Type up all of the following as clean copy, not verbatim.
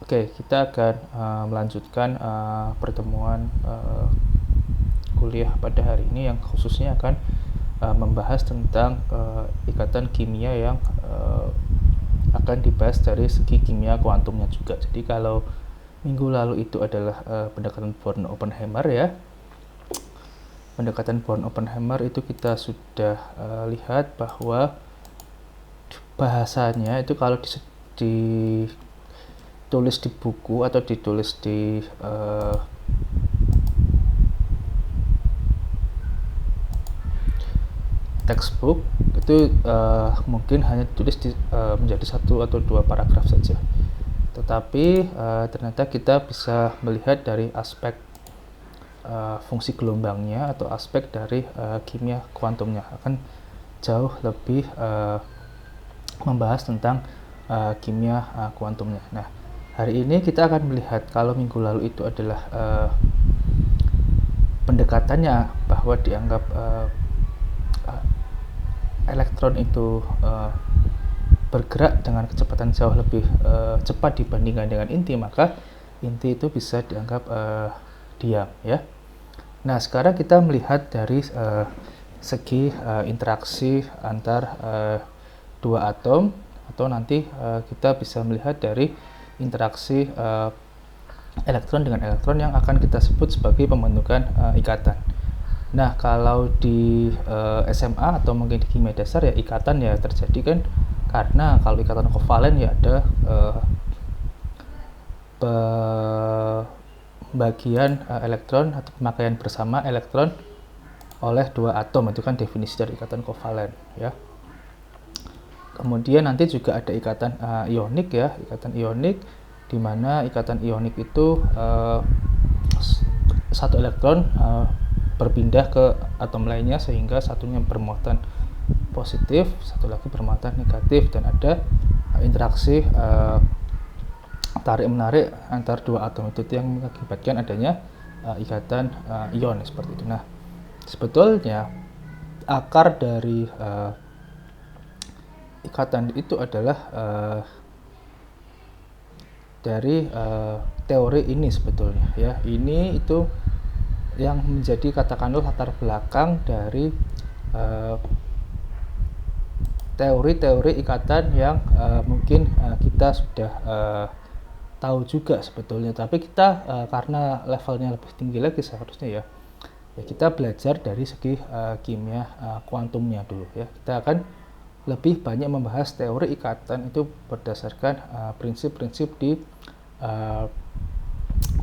Oke, kita akan melanjutkan pertemuan kuliah pada hari ini yang khususnya akan membahas tentang ikatan kimia yang akan dibahas dari segi kimia kuantumnya juga. Jadi kalau minggu lalu itu adalah pendekatan Born-Oppenheimer ya. Pendekatan Born-Oppenheimer itu kita sudah lihat bahwa bahasanya itu kalau ditulis di buku atau ditulis di textbook itu mungkin hanya ditulis menjadi 1 atau 2 paragraf saja. Tetapi ternyata kita bisa melihat dari aspek fungsi gelombangnya atau aspek dari kimia kuantumnya, akan jauh lebih membahas tentang kimia kuantumnya. Nah, hari ini kita akan melihat kalau minggu lalu itu adalah pendekatannya bahwa dianggap elektron itu bergerak dengan kecepatan jauh lebih cepat dibandingkan dengan inti, maka inti itu bisa dianggap diam ya. Nah, sekarang kita melihat dari segi interaksi antar dua atom, atau nanti kita bisa melihat dari interaksi elektron dengan elektron yang akan kita sebut sebagai pembentukan ikatan. Nah, kalau di SMA atau mungkin di kimia dasar ya, ikatan ya terjadi kan karena kalau ikatan kovalen ya ada pembagian elektron atau pemakaian bersama elektron oleh dua atom, itu kan definisi dari ikatan kovalen ya. Kemudian nanti juga ada ikatan ionik ya, ikatan ionik di mana ikatan ionik itu satu elektron berpindah ke atom lainnya sehingga satunya bermuatan positif, satu lagi bermuatan negatif, dan ada interaksi tarik menarik antar dua atom itu yang mengakibatkan adanya ikatan ion seperti itu. Nah, sebetulnya akar dari ikatan itu adalah dari teori ini sebetulnya ya. Ini itu yang menjadi katakanlah latar belakang dari teori-teori ikatan yang mungkin kita sudah tahu juga sebetulnya, tapi kita karena levelnya lebih tinggi lagi seharusnya ya kita belajar dari segi kimia kuantumnya dulu ya. Kita akan lebih banyak membahas teori ikatan itu berdasarkan prinsip-prinsip di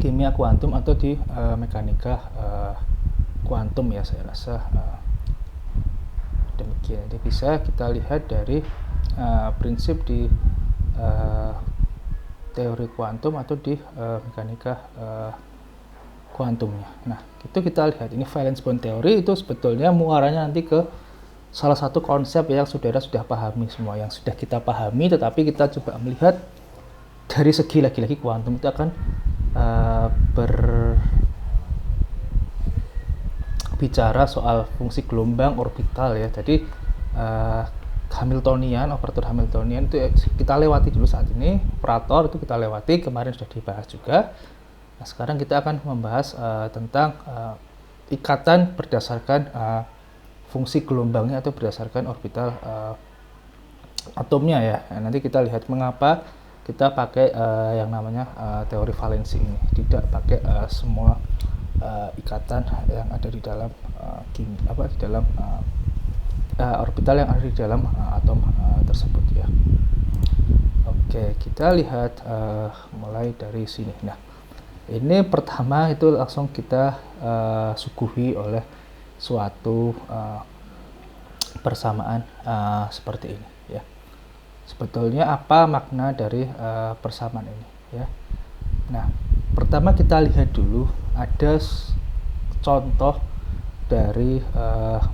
kimia kuantum atau di mekanika kuantum ya, saya rasa demikian. Jadi bisa kita lihat dari prinsip di teori kuantum atau di mekanika kuantumnya. Nah, itu kita lihat ini valence bond teori itu sebetulnya muaranya nanti ke salah satu konsep yang saudara sudah pahami semua, yang sudah kita pahami, tetapi kita coba melihat dari segi lagi-lagi kuantum itu akan berbicara soal fungsi gelombang orbital ya. Jadi Hamiltonian, operator Hamiltonian itu kita lewati dulu saat ini, operator itu kita lewati, kemarin sudah dibahas juga. Nah, sekarang kita akan membahas tentang ikatan berdasarkan fungsi gelombangnya atau berdasarkan orbital atomnya ya. Nah, nanti kita lihat mengapa kita pakai yang namanya teori valensi ini, tidak pakai semua ikatan yang ada di dalam di dalam orbital yang ada di dalam atom tersebut ya. Oke, kita lihat mulai dari sini. Nah, ini pertama itu langsung kita suguhi oleh suatu persamaan seperti ini ya. Sebetulnya apa makna dari persamaan ini ya. Nah, pertama kita lihat dulu ada contoh dari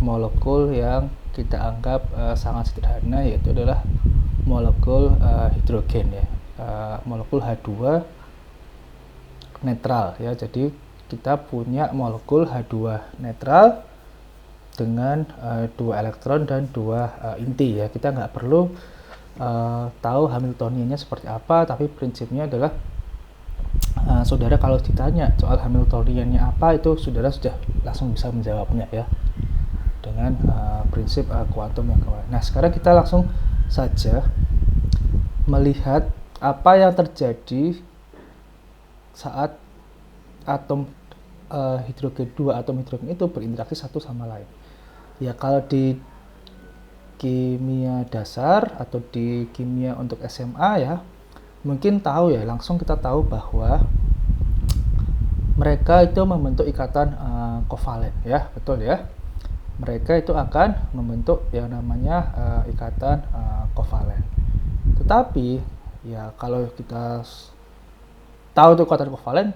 molekul yang kita anggap sangat sederhana, yaitu adalah molekul hidrogen ya, molekul H2 netral ya. Jadi kita punya molekul H2 netral dengan 2 elektron dan 2 inti ya. Kita nggak perlu tahu Hamiltoniannya seperti apa, tapi prinsipnya adalah saudara kalau ditanya soal Hamiltoniannya apa, itu saudara sudah langsung bisa menjawabnya ya dengan prinsip kuantum yang kemarin. Nah, sekarang kita langsung saja melihat apa yang terjadi saat atom hidrogen, dua atom hidrogen itu berinteraksi satu sama lain. Ya, kalau di kimia dasar atau di kimia untuk SMA ya, mungkin tahu ya, langsung kita tahu bahwa mereka itu membentuk ikatan kovalen ya, betul ya. Mereka itu akan membentuk yang namanya ikatan kovalen. Tetapi ya kalau kita tahu itu ikatan kovalen,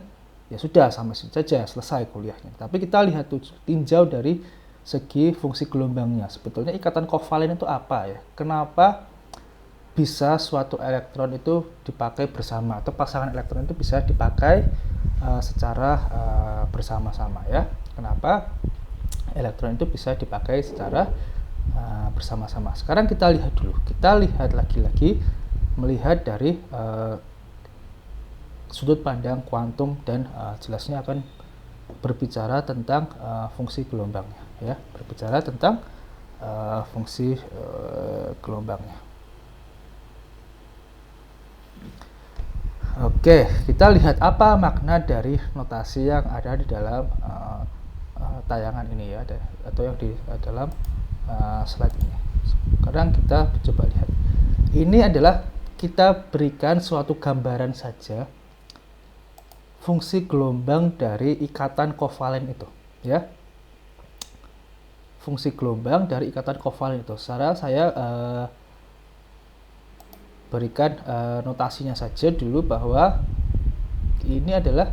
ya sudah sama saja selesai kuliahnya. Tapi kita lihat tinjau dari segi fungsi gelombangnya. Sebetulnya ikatan kovalen itu apa ya? Kenapa bisa suatu elektron itu dipakai bersama, atau pasangan elektron itu bisa dipakai secara bersama-sama ya? Kenapa elektron itu bisa dipakai secara bersama-sama? Sekarang kita lihat dulu. Kita lihat lagi-lagi melihat dari sudut pandang kuantum, dan jelasnya akan berbicara tentang fungsi gelombangnya ya, berbicara tentang fungsi gelombangnya. Oke, kita lihat apa makna dari notasi yang ada di dalam tayangan ini ya, atau yang di dalam slide ini. Sekarang kita coba lihat. Ini adalah kita berikan suatu gambaran saja fungsi gelombang dari ikatan kovalen itu ya. Fungsi gelombang dari ikatan kovalen itu. Saya berikan notasinya saja dulu, bahwa ini adalah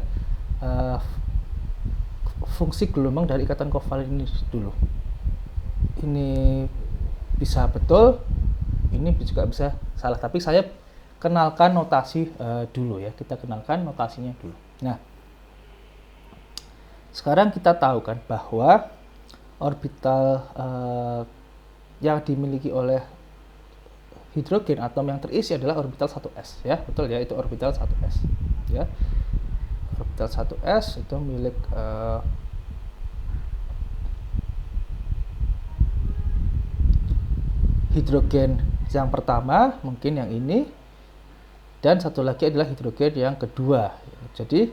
fungsi gelombang dari ikatan kovalen ini dulu. Ini bisa betul, ini juga bisa salah, tapi saya kenalkan notasi dulu ya. Kita kenalkan notasinya dulu. Nah, sekarang kita tahu kan bahwa orbital yang dimiliki oleh hidrogen, atom yang terisi, adalah orbital 1s ya, betul ya, itu orbital 1s ya. Orbital 1s itu milik hidrogen yang pertama, mungkin yang ini, dan satu lagi adalah hidrogen yang kedua. Jadi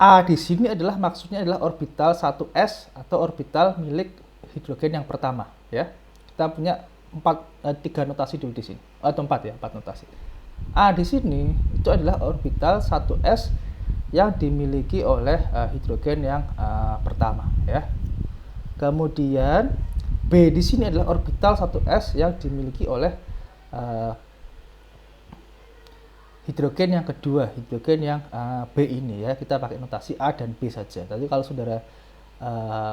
A di sini adalah maksudnya adalah orbital 1s atau orbital milik hidrogen yang pertama ya. Kita punya 3 notasi dulu di sini, atau 4 ya, 4 notasi. A di sini itu adalah orbital 1s yang dimiliki oleh hidrogen yang pertama ya. Kemudian B di sini adalah orbital 1s yang dimiliki oleh hidrogen yang kedua, hidrogen yang B ini ya. Kita pakai notasi A dan B saja. Tadi kalau saudara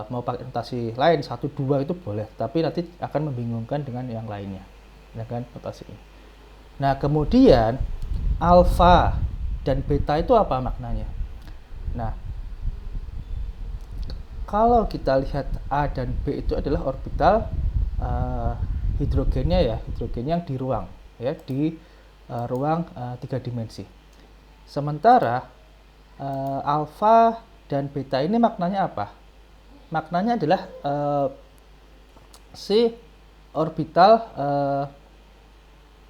mau pakai notasi lain 1, 2 itu boleh, tapi nanti akan membingungkan dengan yang lainnya dengan notasi ini. Nah, kemudian alfa dan beta itu apa maknanya? Nah, kalau kita lihat A dan B itu adalah orbital hidrogennya ya, hidrogen yang di ruang ya, di ruang 3 dimensi. Sementara alfa dan beta ini maknanya apa? Maknanya adalah si orbital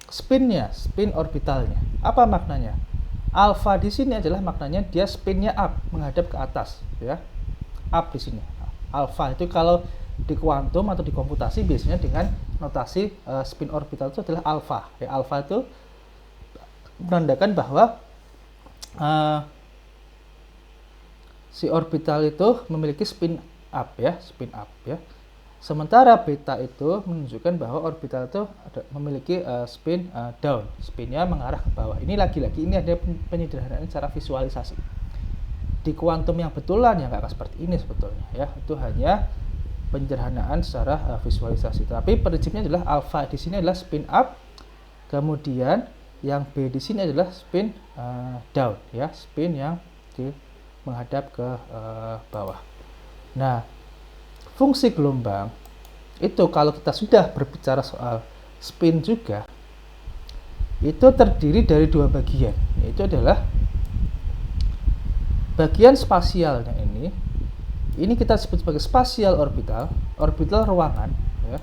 spinnya, spin orbitalnya. Apa maknanya? Alfa di sini adalah maknanya dia spinnya up, menghadap ke atas ya. Up di sini. Alfa itu kalau di kuantum atau di komputasi biasanya dengan notasi spin orbital itu adalah alfa. Ya, alfa itu menandakan bahwa si orbital itu memiliki spin up ya, spin up ya. Sementara beta itu menunjukkan bahwa orbital itu memiliki spin down, spinnya mengarah ke bawah. Ini lagi-lagi ini ada penyederhanaan secara visualisasi. Di kuantum yang betulan ya nggak akan seperti ini sebetulnya ya. Itu hanya penyederhanaan secara visualisasi. Tapi prinsipnya adalah alfa di sini adalah spin up, kemudian yang B di sini adalah spin down ya, spin yang menghadap ke bawah. Nah, fungsi gelombang itu kalau kita sudah berbicara soal spin juga, itu terdiri dari 2 bagian, yaitu adalah bagian spasialnya ini kita sebut sebagai spatial orbital, orbital ruangan, ya.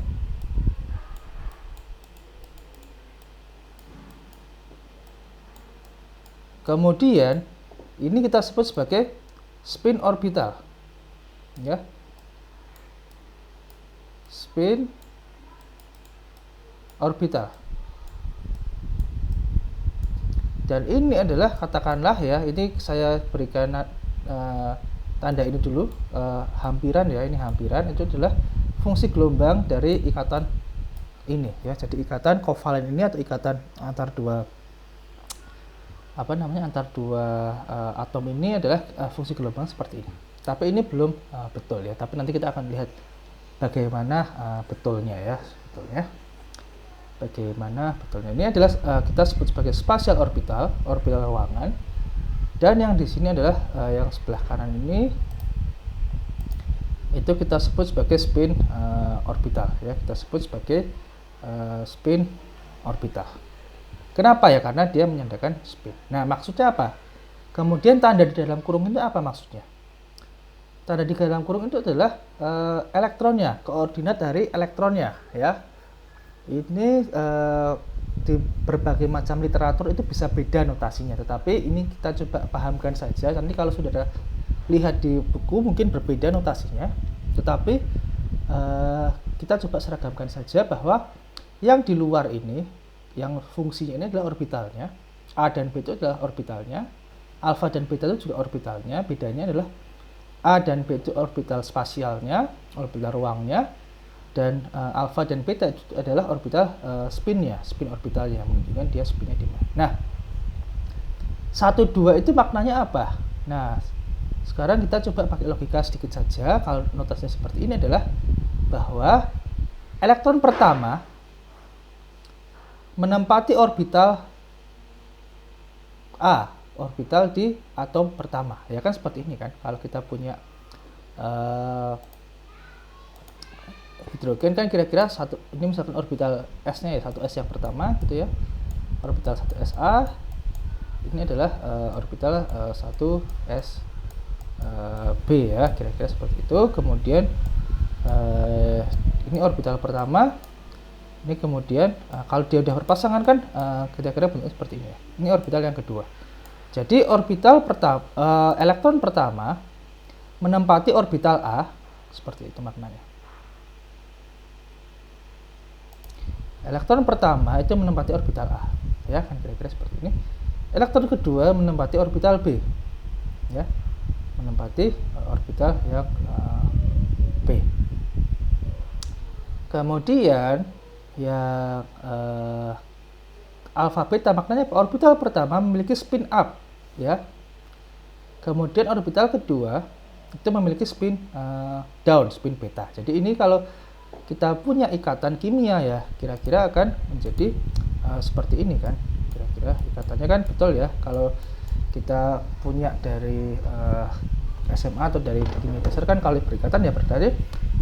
Kemudian ini kita sebut sebagai spin orbital, ya. Spin orbital. Dan ini adalah, katakanlah ya, ini saya berikan tanda ini dulu, hampiran ya, ini hampiran, itu adalah fungsi gelombang dari ikatan ini ya. Jadi ikatan kovalen ini atau ikatan antar dua atom ini adalah fungsi gelombang seperti ini. Tapi ini belum betul ya, tapi nanti kita akan lihat bagaimana betulnya ya, bagaimana betulnya. Ini adalah kita sebut sebagai spatial orbital, orbital ruangan. Dan yang di sini adalah yang sebelah kanan ini, itu kita sebut sebagai spin orbital ya, kita sebut sebagai spin orbital. Kenapa ya? Karena dia menyandarkan spin. Nah, maksudnya apa? Kemudian tanda di dalam kurung itu apa maksudnya? Tanda di dalam kurung itu adalah elektronnya, koordinat dari elektronnya ya. Ini di berbagai macam literatur itu bisa beda notasinya, tetapi ini kita coba pahamkan saja. Nanti kalau sudah lihat di buku mungkin berbeda notasinya, tetapi kita coba seragamkan saja bahwa yang di luar ini, yang fungsinya ini adalah orbitalnya, A dan B itu adalah orbitalnya, alfa dan beta itu juga orbitalnya. Bedanya adalah A dan B itu orbital spasialnya, orbital ruangnya, dan alfa dan beta itu adalah orbital spinnya, spin orbitalnya, menunjukkan dia spinnya di mana. Nah, 1, 2 itu maknanya apa? Nah, sekarang kita coba pakai logika sedikit saja. Kalau notasinya seperti ini adalah bahwa elektron pertama menempati orbital A, orbital di atom pertama. Ya kan seperti ini kan, kalau kita punya hidrogen kan kira-kira satu, ini misalkan orbital S-nya ya, 1s yang pertama gitu ya, orbital 1sa, ini adalah orbital 1s B ya, kira-kira seperti itu. Kemudian ini orbital pertama, ini kemudian kalau dia udah berpasangan kan kira-kira bentuknya seperti ini ya. Ini orbital yang kedua. Jadi orbital pertama, elektron pertama menempati orbital A, seperti itu maknanya. Elektron pertama itu menempati orbital A, ya kan kira-kira seperti ini. Elektron kedua menempati orbital B, ya, menempati orbital yang B. Kemudian yang alfa beta maknanya orbital pertama memiliki spin up, ya. Kemudian orbital kedua itu memiliki spin down, spin beta. Jadi ini kalau kita punya ikatan kimia ya, kira-kira akan menjadi seperti ini kan, kira-kira ikatannya kan betul ya. Kalau kita punya dari SMA atau dari kimia dasar kan, kalau berikatan ya berarti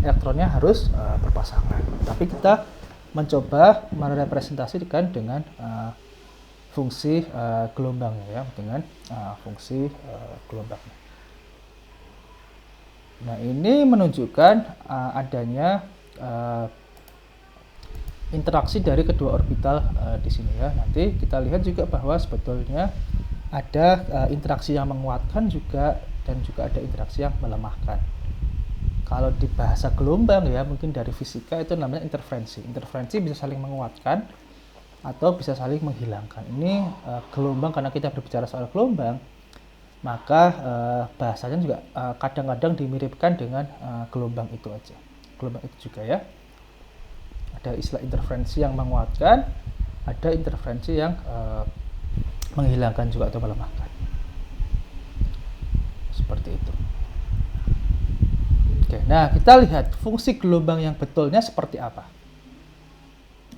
elektronnya harus berpasangan. Tapi kita mencoba merepresentasikan dengan fungsi gelombangnya ya, dengan fungsi gelombangnya. Nah, ini menunjukkan adanya interaksi dari kedua orbital di sini ya. Nanti kita lihat juga bahwa sebetulnya ada interaksi yang menguatkan juga, dan juga ada interaksi yang melemahkan. Kalau di bahasa gelombang ya, mungkin dari fisika itu namanya interferensi. Interferensi bisa saling menguatkan atau bisa saling menghilangkan. Ini gelombang, karena kita berbicara soal gelombang, maka bahasanya juga kadang-kadang dimiripkan dengan gelombang itu aja. Gelombang itu juga ya. Ada istilah interferensi yang menguatkan, ada interferensi yang menghilangkan juga atau melemahkan. Seperti itu. Oke, nah kita lihat fungsi gelombang yang betulnya seperti apa.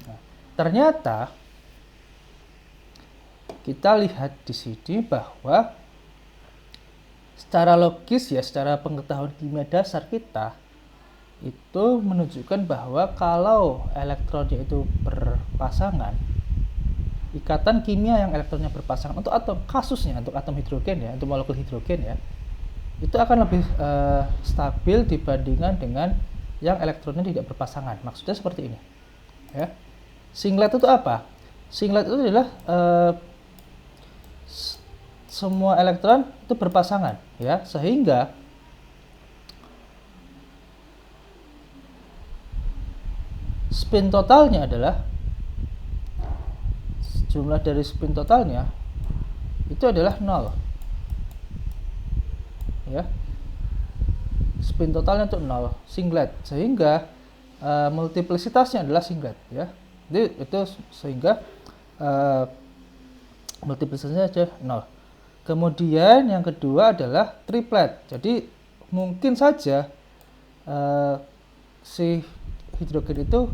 Nah, ternyata kita lihat di sini bahwa secara logis ya, secara pengetahuan kimia dasar kita itu menunjukkan bahwa kalau elektronnya itu berpasangan, ikatan kimia yang elektronnya berpasangan untuk atom, kasusnya untuk atom hidrogen ya, untuk molekul hidrogen ya, itu akan lebih stabil dibandingkan dengan yang elektronnya tidak berpasangan. Maksudnya seperti ini, ya. Singlet itu apa? Singlet itu adalah semua elektron itu berpasangan, ya, sehingga spin totalnya adalah jumlah dari spin totalnya itu adalah 0, ya. Spin totalnya itu 0, singlet, sehingga multiplicitasnya adalah singlet, ya. Jadi itu sehingga multiplicitasnya aja 0. Kemudian yang kedua adalah triplet. Jadi mungkin saja si hidrogen itu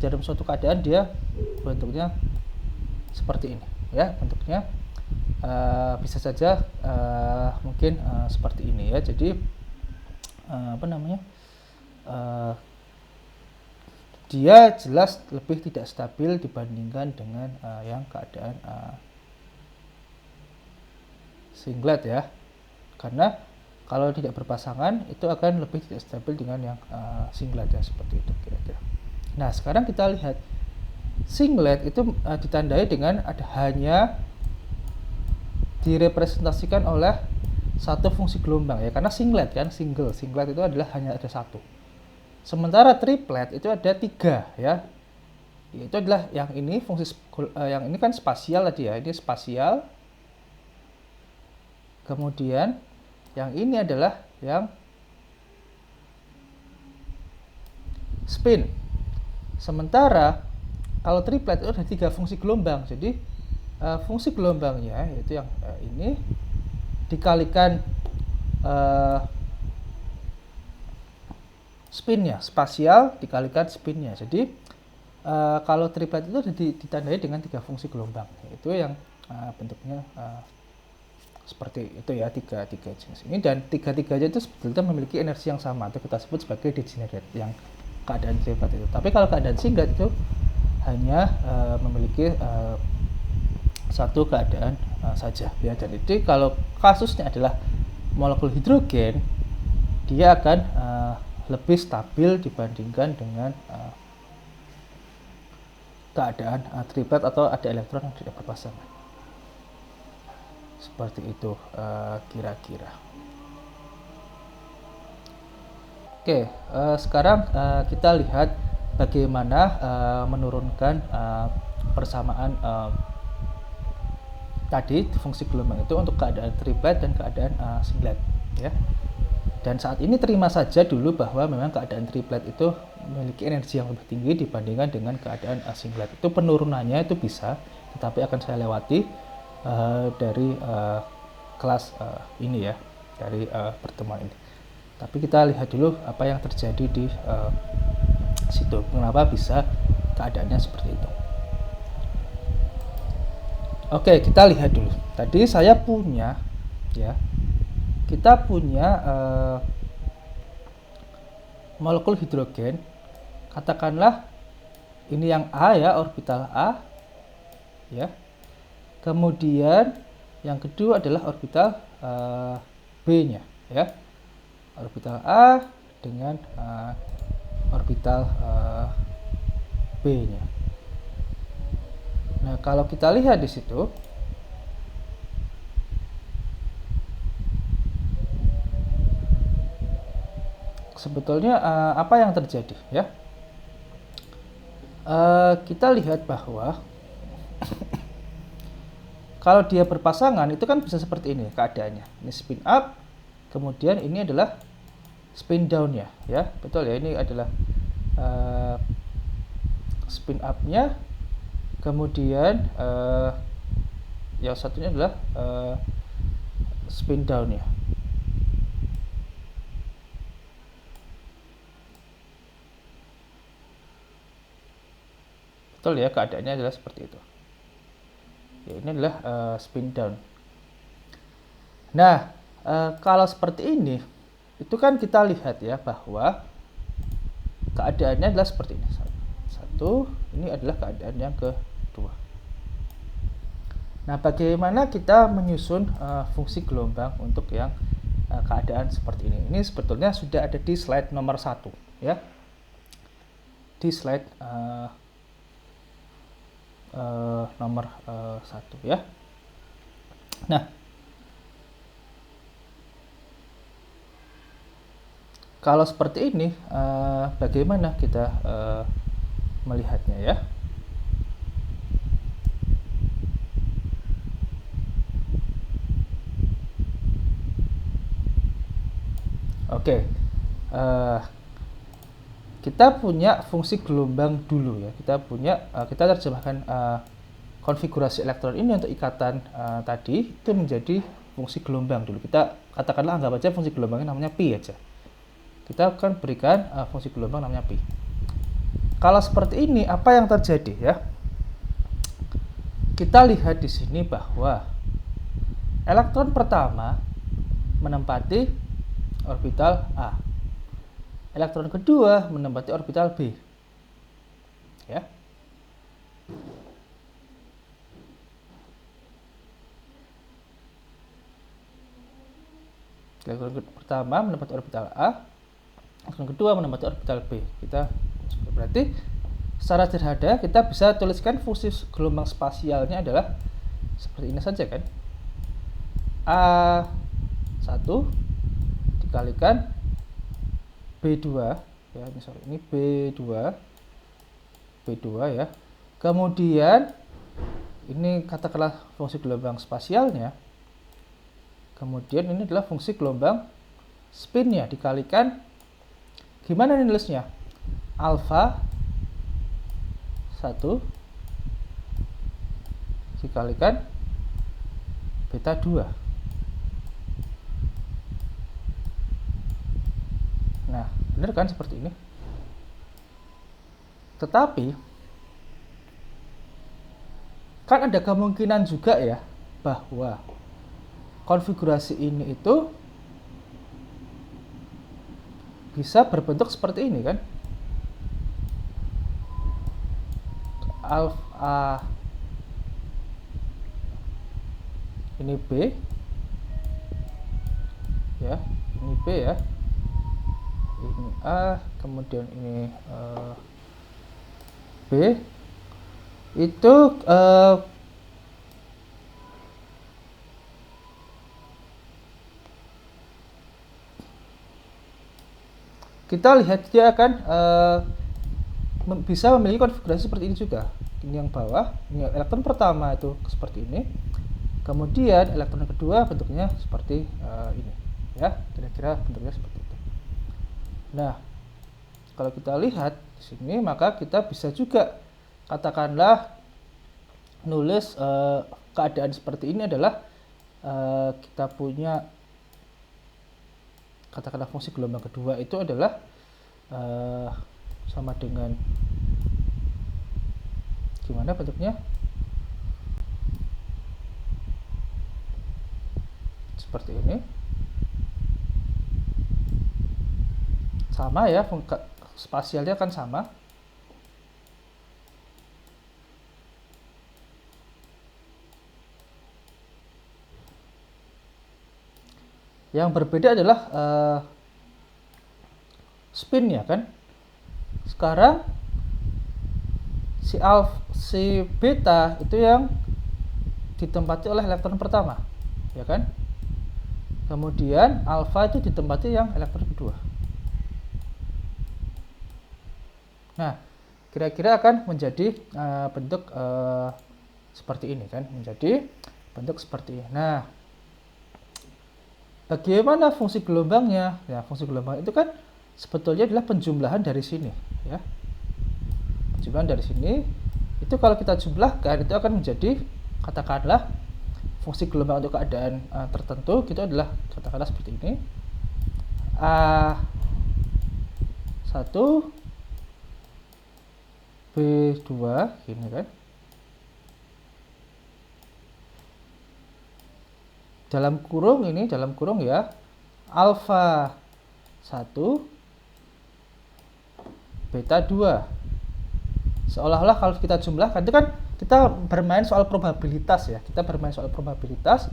dalam suatu keadaan dia bentuknya seperti ini, ya. Bentuknya bisa saja mungkin seperti ini, ya. Jadi dia jelas lebih tidak stabil dibandingkan dengan yang keadaan singlet, ya. Karena kalau tidak berpasangan itu akan lebih tidak stabil dengan yang singlet, ya, seperti itu kira-kira. Nah, sekarang kita lihat singlet itu ditandai dengan hanya direpresentasikan oleh satu fungsi gelombang, ya, karena singlet kan singlet itu adalah hanya ada satu. Sementara triplet itu ada 3, ya. Itu adalah yang ini yang ini kan spasial tadi, ya. Ini spasial. Kemudian yang ini adalah yang spin. Sementara kalau triplet itu ada 3 fungsi gelombang. Jadi fungsi gelombangnya yaitu yang ini dikalikan spinnya, spasial dikalikan spinnya. Jadi kalau triplet itu ditandai dengan 3 fungsi gelombang, yaitu yang bentuknya seperti itu, ya, tiga jenis ini, dan tiga-tiganya itu sebetulnya memiliki energi yang sama, atau kita sebut sebagai degenerate yang keadaan triplet itu. Tapi kalau keadaan singlet itu hanya memiliki satu keadaan saja, ya. Dan itu kalau kasusnya adalah molekul hidrogen, dia akan lebih stabil dibandingkan dengan keadaan triplet atau ada elektron yang tidak berpasangan. Seperti itu kira-kira. Oke, sekarang kita lihat bagaimana menurunkan persamaan tadi fungsi gelombang itu untuk keadaan triplet dan keadaan singlet, ya. Dan saat ini terima saja dulu bahwa memang keadaan triplet itu memiliki energi yang lebih tinggi dibandingkan dengan keadaan singlet. Itu penurunannya itu bisa, tetapi akan saya lewati dari kelas ini, ya, dari pertemuan ini. Tapi kita lihat dulu apa yang terjadi di situ, kenapa bisa keadaannya seperti itu. Oke, kita lihat dulu. Tadi saya punya, ya, kita punya molekul hidrogen, katakanlah ini yang A, ya, orbital A, ya. Kemudian yang kedua adalah orbital B-nya, ya. Orbital A dengan orbital B-nya. Nah, kalau kita lihat di situ, sebetulnya apa yang terjadi, ya? Kita lihat bahwa kalau dia berpasangan itu kan bisa seperti ini keadaannya. Ini spin up, kemudian ini adalah spin down-nya, ya. Betul, ya, ini adalah spin up-nya, kemudian yang satunya adalah spin down-nya. Betul, ya, keadaannya adalah seperti itu. Ya, ini adalah spin down. Nah, kalau seperti ini, itu kan kita lihat, ya, bahwa keadaannya adalah seperti ini. Satu, ini adalah keadaan yang kedua. Nah, bagaimana kita menyusun fungsi gelombang untuk yang keadaan seperti ini? Ini sebetulnya sudah ada di slide nomor 1 ya. Di slide nomor 1 ya. Nah, kalau seperti ini bagaimana kita melihatnya ya? Oke, kita punya fungsi gelombang dulu ya. Kita terjemahkan konfigurasi elektron ini untuk ikatan tadi itu menjadi fungsi gelombang dulu. Kita katakanlah anggap aja fungsi gelombangnya namanya pi aja. Kita akan berikan fungsi gelombang namanya pi. Kalau seperti ini, apa yang terjadi ya? Kita lihat di sini bahwa elektron pertama menempati orbital A. Elektron kedua menempati orbital B. Ya. Elektron pertama menempati orbital A, elektron kedua menempati orbital B. Berarti secara sederhana kita bisa tuliskan fungsi gelombang spasialnya adalah seperti ini saja kan. A1 dikalikan B2 ya, ini B2 ya. Kemudian ini katakanlah fungsi gelombang spasialnya. Kemudian ini adalah fungsi gelombang spinnya dikalikan, gimana nih nulisnya? Alfa 1 dikalikan beta 2. Nah, benar kan seperti ini? Tetapi kan ada kemungkinan juga ya bahwa konfigurasi ini itu bisa berbentuk seperti ini kan. Alfa ini B ya, ini B ya, ini A, kemudian ini B. Itu kita lihat dia akan bisa memiliki konfigurasi seperti ini juga. Ini yang bawah, ini elektron pertama itu seperti ini. Kemudian elektron kedua bentuknya seperti ini, ya, kira-kira bentuknya seperti itu. Nah, kalau kita lihat di sini, maka kita bisa juga katakanlah nulis keadaan seperti ini adalah kita punya katakanlah fungsi gelombang kedua itu adalah sama dengan gimana bentuknya, seperti ini, sama ya, spasialnya kan sama. Yang berbeda adalah spinnya kan. Sekarang si beta itu yang ditempati oleh elektron pertama, ya kan? Kemudian alfa itu ditempati yang elektron kedua. Nah, kira-kira akan menjadi bentuk seperti ini kan, menjadi bentuk seperti ini. Nah, bagaimana fungsi gelombangnya? Ya, fungsi gelombang itu kan sebetulnya adalah penjumlahan dari sini, ya. Penjumlahan dari sini itu kalau kita jumlahkan itu akan menjadi katakanlah fungsi gelombang untuk keadaan tertentu gitu adalah katakanlah seperti ini. A1 B2 gini kan. Dalam kurung ini, dalam kurung ya, alfa 1 beta 2. Seolah-olah kalau kita jumlahkan itu kan kita bermain soal probabilitas ya. Kita bermain soal probabilitas.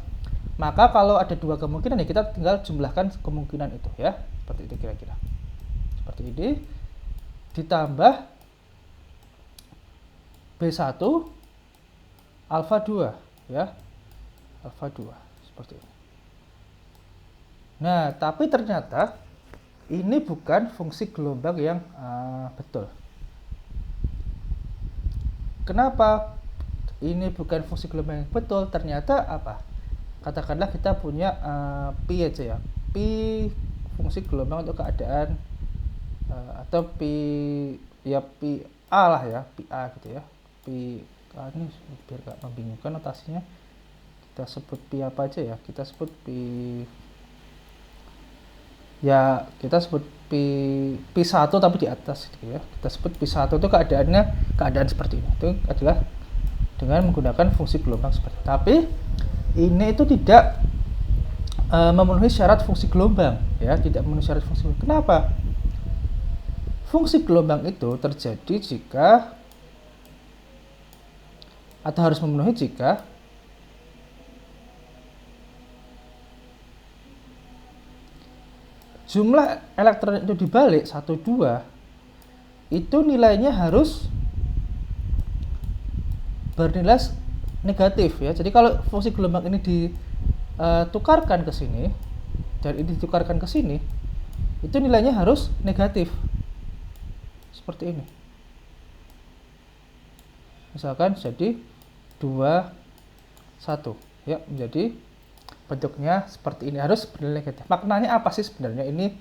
Maka kalau ada dua kemungkinan ya kita tinggal jumlahkan kemungkinan itu ya. Seperti itu kira-kira. Seperti ini. Ditambah B1 alfa 2 ya. Alfa 2 seperti ini. Nah, tapi ternyata ini bukan fungsi gelombang yang betul. Kenapa ini bukan fungsi gelombang yang betul? Ternyata apa? Katakanlah kita punya pi aja ya. Pi fungsi gelombang untuk keadaan atau pi A lah ya, pi A gitu ya. Pi A ini biar gak membingungkan notasinya. Kita sebut pi apa aja ya? Kita sebut pi ya, kita sebut pi 1 tapi di atas gitu ya. Kita sebut pi 1 itu keadaan seperti ini. Itu adalah dengan menggunakan fungsi gelombang seperti itu. Tapi ini itu tidak memenuhi syarat fungsi gelombang ya, tidak memenuhi syarat fungsi gelombang. Kenapa? Fungsi gelombang itu terjadi jika atau harus memenuhi jika jumlah elektron itu dibalik 1, 2 itu nilainya harus bernilai negatif ya. Jadi kalau fungsi gelombang ini ditukarkan ke sini dan ini ditukarkan ke sini, itu nilainya harus negatif. Seperti ini. Misalkan jadi 2, 1 ya, menjadi bentuknya seperti ini, harus bernilai negatif. Maknanya apa sih sebenarnya? Ini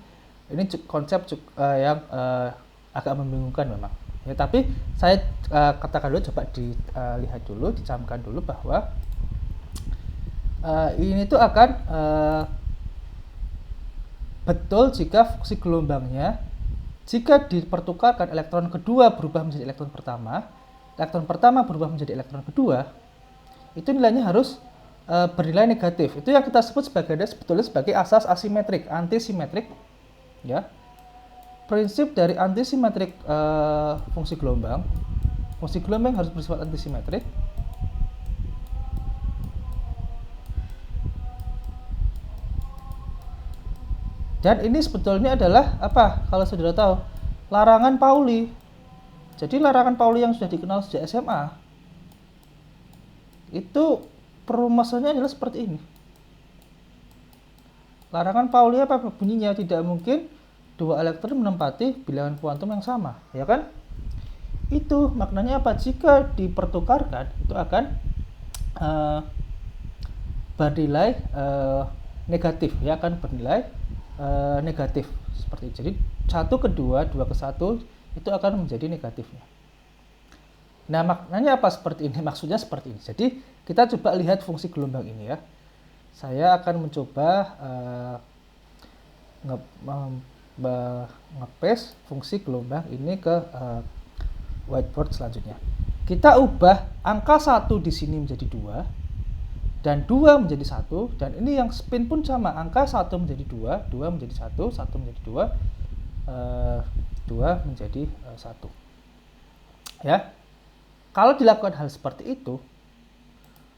konsep yang agak membingungkan memang ya, tapi saya katakan dulu, coba dilihat dulu, dicamkan dulu bahwa ini tuh akan betul jika fungsi gelombangnya, jika dipertukarkan elektron kedua berubah menjadi elektron pertama berubah menjadi elektron kedua, itu nilainya harus bernilai negatif. Itu yang kita sebut sebetulnya sebagai asas asimetrik, antisimetrik ya. Prinsip dari antisimetrik fungsi gelombang harus bersifat antisimetrik. Dan ini sebetulnya adalah apa? Kalau saudara tahu, larangan Pauli. Jadi larangan Pauli yang sudah dikenal sejak SMA itu perumusannya adalah seperti ini. Larangan Pauli apa bunyinya? Tidak mungkin dua elektron menempati bilangan kuantum yang sama, ya kan? Itu maknanya apa? Jika dipertukarkan itu akan bernilai negatif, ya, akan bernilai negatif seperti itu. Jadi 1 ke 2, 2 ke 1 itu akan menjadi negatifnya. Nah, maknanya apa seperti ini? Maksudnya seperti ini. Jadi kita coba lihat fungsi gelombang ini ya. Saya akan mencoba nge-paste fungsi gelombang ini ke whiteboard selanjutnya. Kita ubah angka 1 di sini menjadi 2 dan 2 menjadi 1, dan ini yang spin pun sama, angka 1 menjadi 2, 2 menjadi 1, 1 menjadi 2, 2 menjadi 1. Ya. Kalau dilakukan hal seperti itu,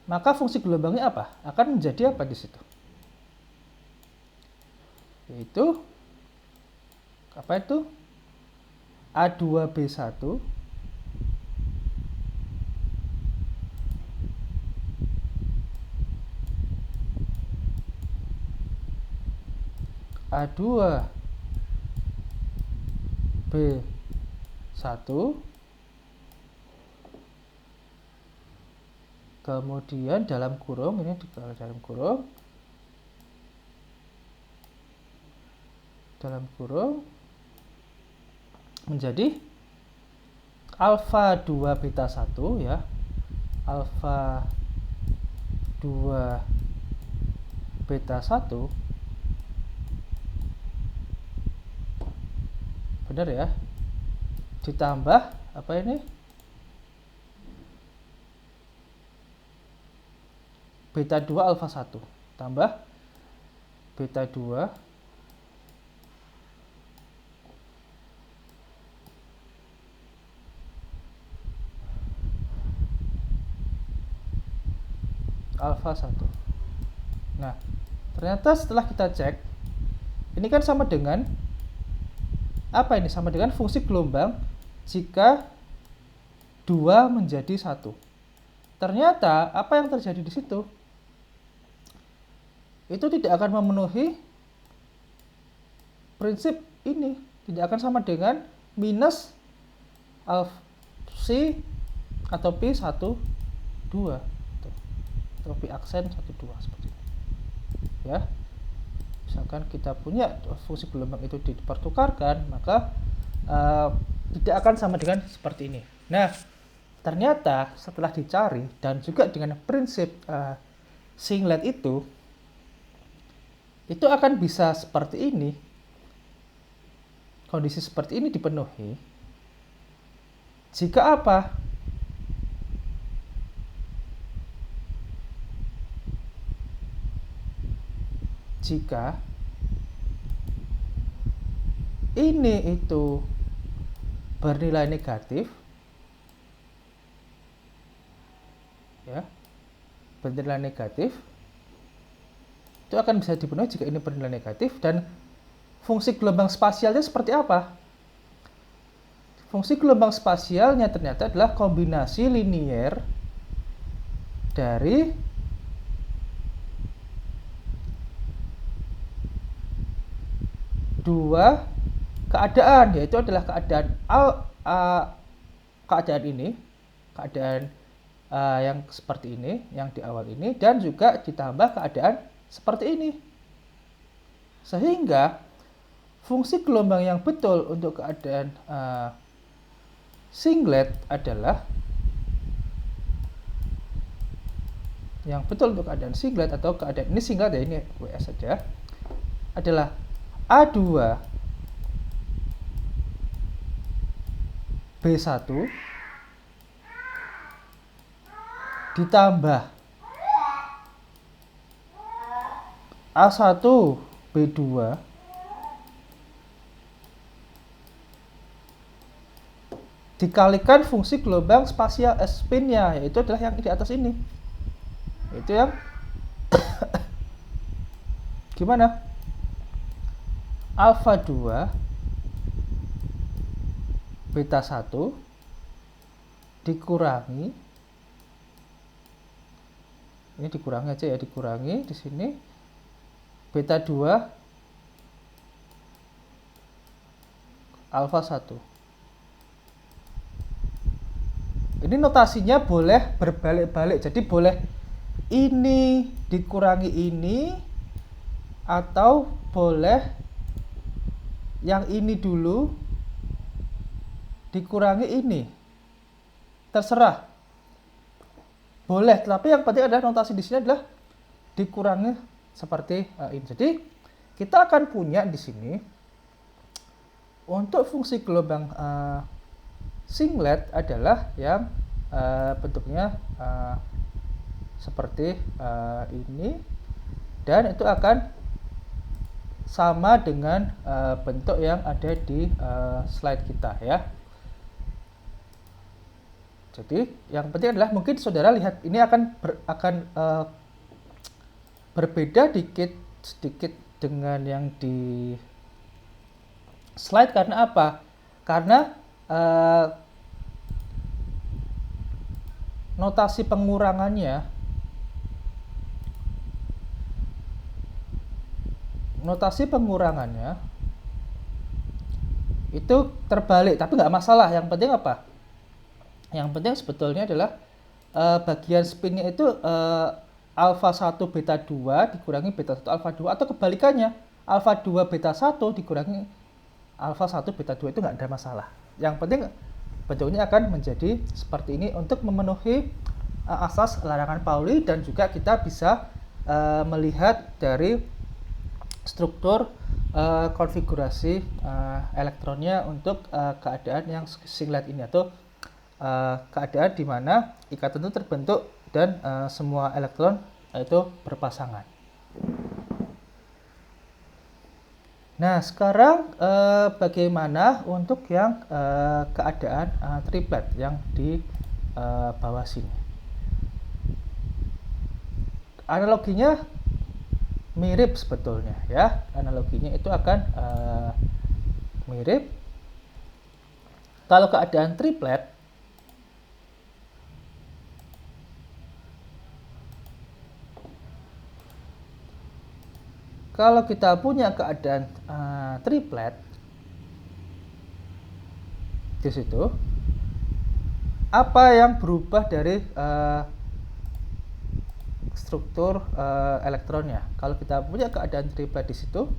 maka fungsi gelombangnya apa? Akan menjadi apa di situ? Yaitu apa itu? A2B1 A2B1 kemudian dalam kurung, ini dalam kurung menjadi alfa 2 beta 1 ya, alfa 2 beta 1, benar ya, ditambah apa ini, beta 2 alfa 1 tambah beta 2 alfa 1. alfa 1. Nah, ternyata setelah kita cek, ini kan sama dengan apa ini? Sama dengan fungsi gelombang jika 2 menjadi 1. Ternyata apa yang terjadi di situ? Itu tidak akan memenuhi prinsip ini, tidak akan sama dengan minus alfa C atau P 1, 2 atau P aksen 1, 2 seperti ini ya. Misalkan kita punya fungsi gelombang itu dipertukarkan, maka tidak akan sama dengan seperti ini. Nah, ternyata setelah dicari dan juga dengan prinsip singlet itu akan bisa seperti ini. Kondisi seperti ini dipenuhi jika apa? Jika ini itu bernilai negatif ya, bernilai negatif, itu akan bisa dipenuhi jika ini bernilai negatif. Dan fungsi gelombang spasialnya seperti apa? Fungsi gelombang spasialnya ternyata adalah kombinasi linier dari dua keadaan, yaitu adalah keadaan keadaan ini, keadaan yang seperti ini, yang di awal ini, dan juga ditambah keadaan seperti ini. Sehingga fungsi gelombang yang betul untuk keadaan singlet adalah atau keadaan ini singlet ya, ini WS saja, adalah A2 B1 ditambah A1 B2 dikalikan fungsi gelombang spasial spinnya, yaitu adalah yang di atas ini, itu yang gimana? Alfa 2 beta 1 dikurangi, ini dikurangi aja ya, dikurangi di sini beta 2 alfa 1. Ini notasinya boleh berbalik-balik, jadi boleh ini dikurangi ini, atau boleh yang ini dulu dikurangi ini, terserah, boleh. Tapi yang penting adalah notasi di sini adalah dikurangi seperti ini. Jadi kita akan punya di sini untuk fungsi gelombang singlet adalah yang bentuknya seperti ini, dan itu akan sama dengan bentuk yang ada di slide kita ya. Jadi yang penting adalah mungkin saudara lihat ini akan berbeda sedikit dengan yang di slide. Karena apa? Karena notasi pengurangannya itu terbalik, tapi nggak masalah. Yang penting apa? Yang penting sebetulnya adalah bagian spinnya itu alfa 1 beta 2 dikurangi beta 1 alfa 2, atau kebalikannya alfa 2 beta 1 dikurangi alfa 1 beta 2, itu nggak ada masalah. Yang penting bentuknya akan menjadi seperti ini untuk memenuhi asas larangan Pauli, dan juga kita bisa melihat dari struktur konfigurasi elektronnya untuk keadaan yang singlet ini, atau keadaan di mana ikatan itu terbentuk dan semua elektron itu berpasangan. Nah, sekarang bagaimana untuk yang keadaan triplet yang di bawah sini? analoginya mirip sebetulnya ya, analoginya itu akan mirip. Kalau keadaan triplet, kalau kita punya keadaan triplet di situ, apa yang berubah dari struktur elektronnya? Kalau kita punya keadaan triplet di situ,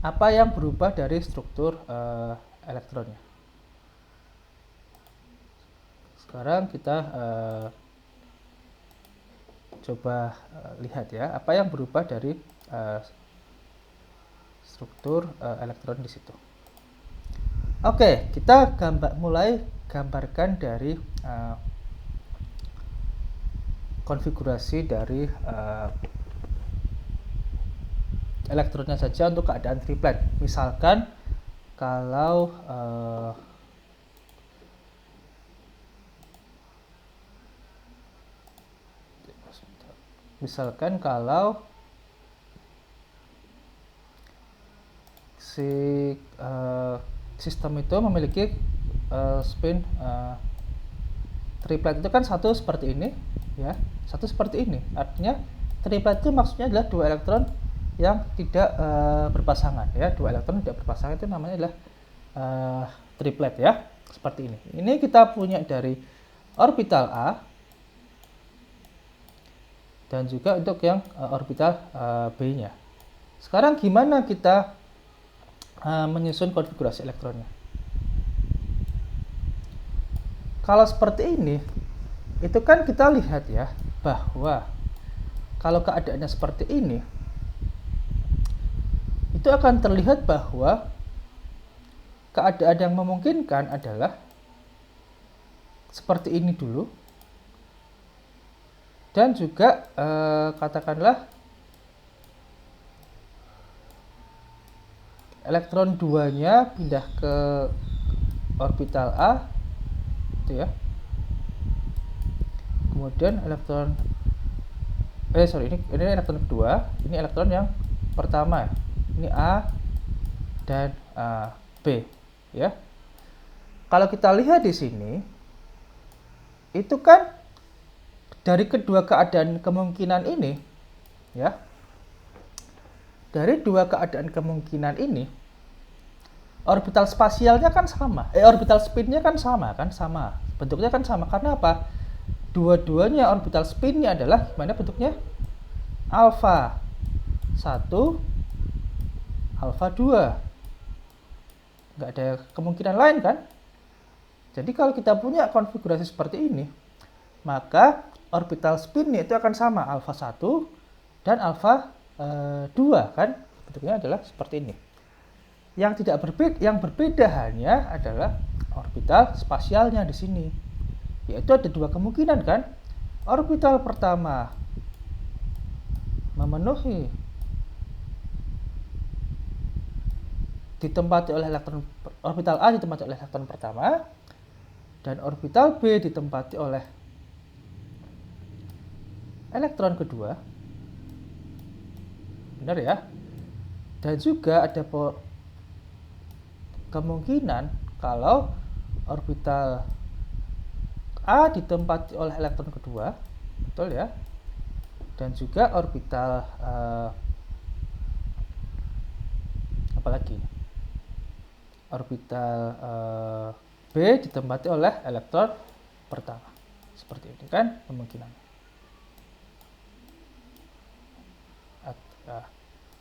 apa yang berubah dari struktur elektronnya? Sekarang kita coba lihat ya, apa yang berubah dari struktur elektron di situ. Oke, kita mulai gambarkan dari konfigurasi dari elektronnya saja untuk keadaan triplet. Misalkan kalau si sistem itu memiliki spin triplet itu kan satu seperti ini ya, satu seperti ini. Artinya triplet itu maksudnya adalah dua elektron yang tidak berpasangan ya, dua elektron tidak berpasangan itu namanya adalah triplet ya, seperti ini. Ini kita punya dari orbital A dan juga untuk yang orbital B-nya. Sekarang gimana kita menyusun konfigurasi elektronnya? Kalau seperti ini, itu kan kita lihat ya, bahwa kalau keadaannya seperti ini, itu akan terlihat bahwa keadaan yang memungkinkan adalah seperti ini dulu, dan juga katakanlah elektron 2-nya pindah ke orbital A itu ya. Kemudian elektron ini elektron kedua, ini elektron yang pertama. Ini A dan B ya. Kalau kita lihat di sini, itu kan dari kedua keadaan kemungkinan ini ya, dari dua keadaan kemungkinan ini, orbital spasialnya kan sama, orbital spinnya kan sama, bentuknya kan sama. Karena apa? Dua-duanya orbital spinnya adalah gimana bentuknya? Alpha 1, alpha 2. Nggak ada kemungkinan lain kan? Jadi kalau kita punya konfigurasi seperti ini, maka orbital spinnya itu akan sama, alpha 1 dan alpha 2 kan, bentuknya adalah seperti ini. Yang berbeda hanya adalah orbital spasialnya di sini, yaitu ada dua kemungkinan kan. Orbital pertama memenuhi, ditempati oleh elektron, orbital A ditempati oleh elektron pertama, dan orbital B ditempati oleh elektron kedua, benar ya. Dan juga ada kemungkinan kalau orbital A ditempati oleh elektron kedua, betul ya. Dan juga orbital apalagi orbital B ditempati oleh elektron pertama, seperti ini kan kemungkinannya.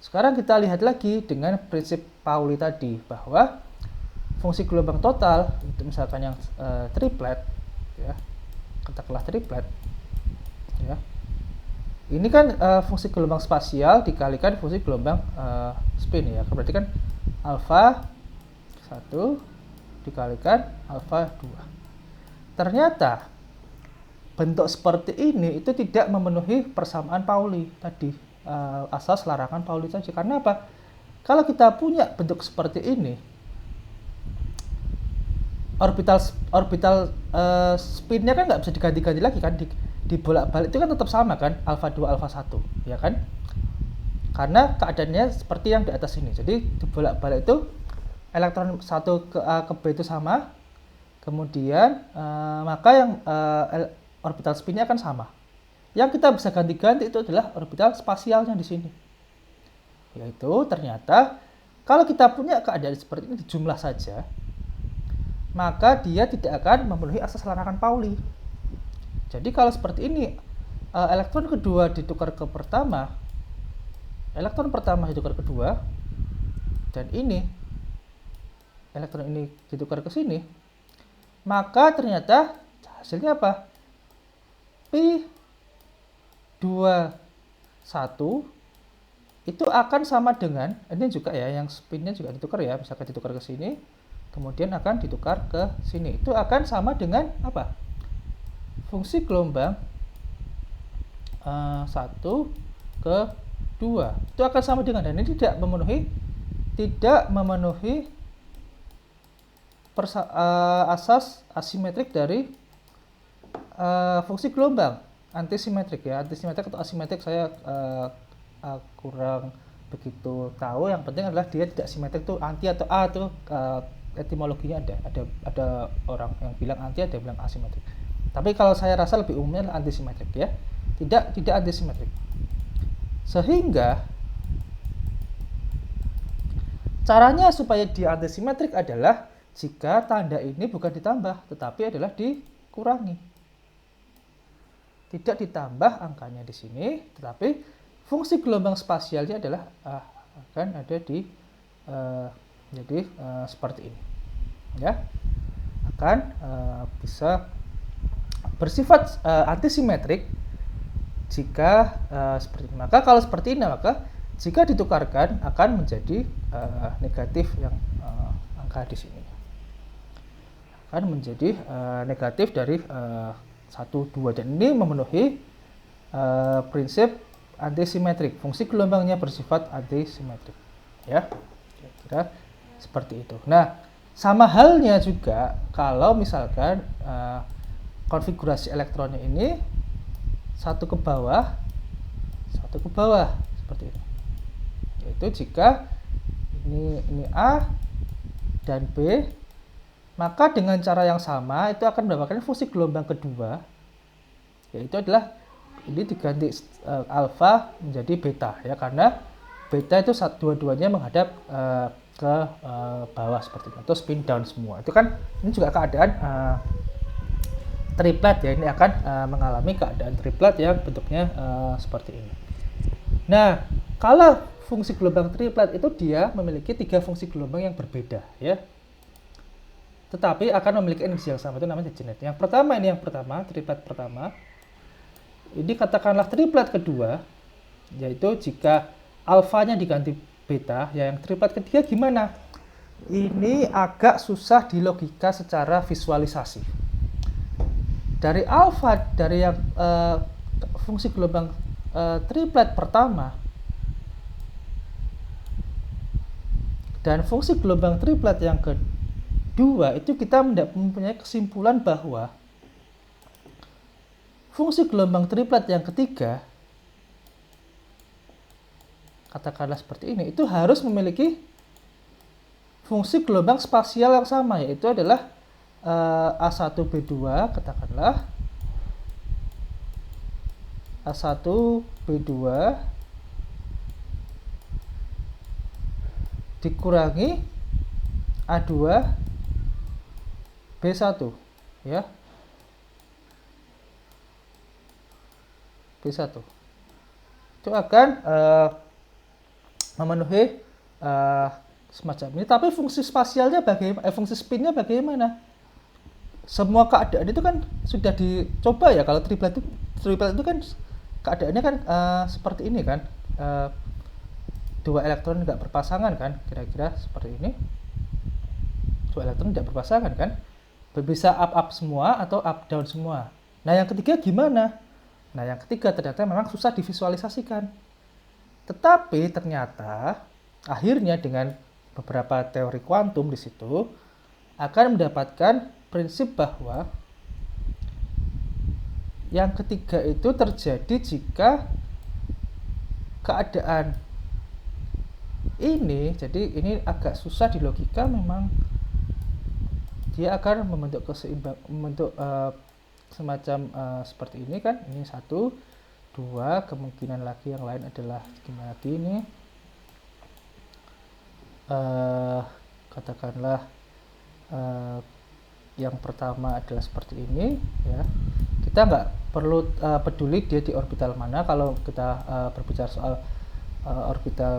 Sekarang kita lihat lagi dengan prinsip Pauli tadi, bahwa fungsi gelombang total itu misalkan yang triplet ya, katakanlah triplet ya, ini kan fungsi gelombang spasial dikalikan fungsi gelombang spin ya, berarti kan alpha 1 dikalikan alpha 2. Ternyata bentuk seperti ini itu tidak memenuhi persamaan Pauli tadi, asas larangan Pauli saja. Karena apa? Kalau kita punya bentuk seperti ini, orbital spinnya kan nggak bisa diganti-ganti lagi kan, dibolak-balik itu kan tetap sama kan, alfa 2 alfa 1, ya kan? Karena keadaannya seperti yang di atas ini. Jadi dibolak-balik itu elektron 1 ke A ke B itu sama, kemudian maka yang orbital spinnya akan sama. Yang kita bisa ganti-ganti itu adalah orbital spasialnya di sini. Yaitu ternyata kalau kita punya keadaan seperti ini dijumlah saja, maka dia tidak akan memenuhi asas larangan Pauli. Jadi kalau seperti ini, elektron kedua ditukar ke pertama, elektron pertama ditukar kedua, dan ini elektron ini ditukar ke sini, maka ternyata hasilnya apa? Pi 2 1 itu akan sama dengan, ini juga ya, yang spinnya juga ditukar ya, misalkan ditukar ke sini, kemudian akan ditukar ke sini, itu akan sama dengan apa? Fungsi gelombang 1 ke 2 itu akan sama dengan, dan ini tidak memenuhi asas asimetrik dari fungsi gelombang, antisimetrik ya, antisimetrik atau asimetrik saya kurang begitu tahu. Yang penting adalah dia tidak simetrik tuh, anti atau A tuh etimologinya ada orang yang bilang anti, ada yang bilang asimetrik. Tapi kalau saya rasa lebih umumnya adalah antisimetrik ya, tidak antisimetrik. Sehingga caranya supaya dia antisimetrik adalah jika tanda ini bukan ditambah tetapi adalah dikurangi. Tidak ditambah angkanya di sini, tetapi fungsi gelombang spasialnya adalah akan ada di jadi seperti ini ya, akan bisa bersifat antisimetrik jika seperti ini. Maka kalau seperti ini, maka jika ditukarkan akan menjadi negatif, yang angka di sini akan menjadi negatif dari 1, 2, dan ini memenuhi prinsip antisimetrik. Fungsi gelombangnya bersifat antisimetrik ya, kira-kira seperti itu. Nah, sama halnya juga kalau misalkan konfigurasi elektronnya ini satu ke bawah seperti ini, yaitu jika ini A dan B, maka dengan cara yang sama itu akan mendapatkan fungsi gelombang kedua, yaitu adalah ini diganti alfa menjadi beta ya, karena beta itu dua-duanya menghadap ke bawah seperti itu, atau spin down semua. Itu kan ini juga keadaan triplet ya, ini akan mengalami keadaan triplet yang bentuknya seperti ini. Nah, kalau fungsi gelombang triplet itu dia memiliki 3 fungsi gelombang yang berbeda ya, tetapi akan memiliki energi yang sama, itu namanya degenerate. Yang pertama, triplet pertama ini katakanlah triplet kedua, yaitu jika alfanya diganti beta. Ya, yang triplet ketiga gimana? Ini agak susah di logika secara visualisasi. Dari alfa, dari yang fungsi gelombang triplet pertama dan fungsi gelombang triplet yang kedua, itu kita mempunyai kesimpulan bahwa fungsi gelombang triplet yang ketiga, katakanlah seperti ini, itu harus memiliki fungsi gelombang spasial yang sama, yaitu adalah A1B2, katakanlah A1B2 dikurangi A2B1 ya, B1 itu akan memenuhi semacam ini. Tapi fungsi spasialnya bagaimana? Fungsi spinnya bagaimana? Semua keadaan itu kan sudah dicoba ya. Kalau triplet itu kan keadaannya kan seperti ini kan, 2 elektron nggak berpasangan kan, kira-kira seperti ini. 2 elektron tidak berpasangan kan, bisa up semua atau up down semua. Nah, yang ketiga gimana? Nah, yang ketiga ternyata memang susah divisualisasikan. Tetapi ternyata akhirnya dengan beberapa teori kuantum di situ akan mendapatkan prinsip bahwa Yang ketiga itu terjadi jika keadaan ini, jadi ini agak susah di logika, memang dia akan membentuk semacam seperti ini kan, ini 1, 2, kemungkinan lagi yang lain adalah gimana lagi ini, katakanlah yang pertama adalah seperti ini ya. Kita nggak perlu peduli dia di orbital mana kalau kita berbicara soal orbital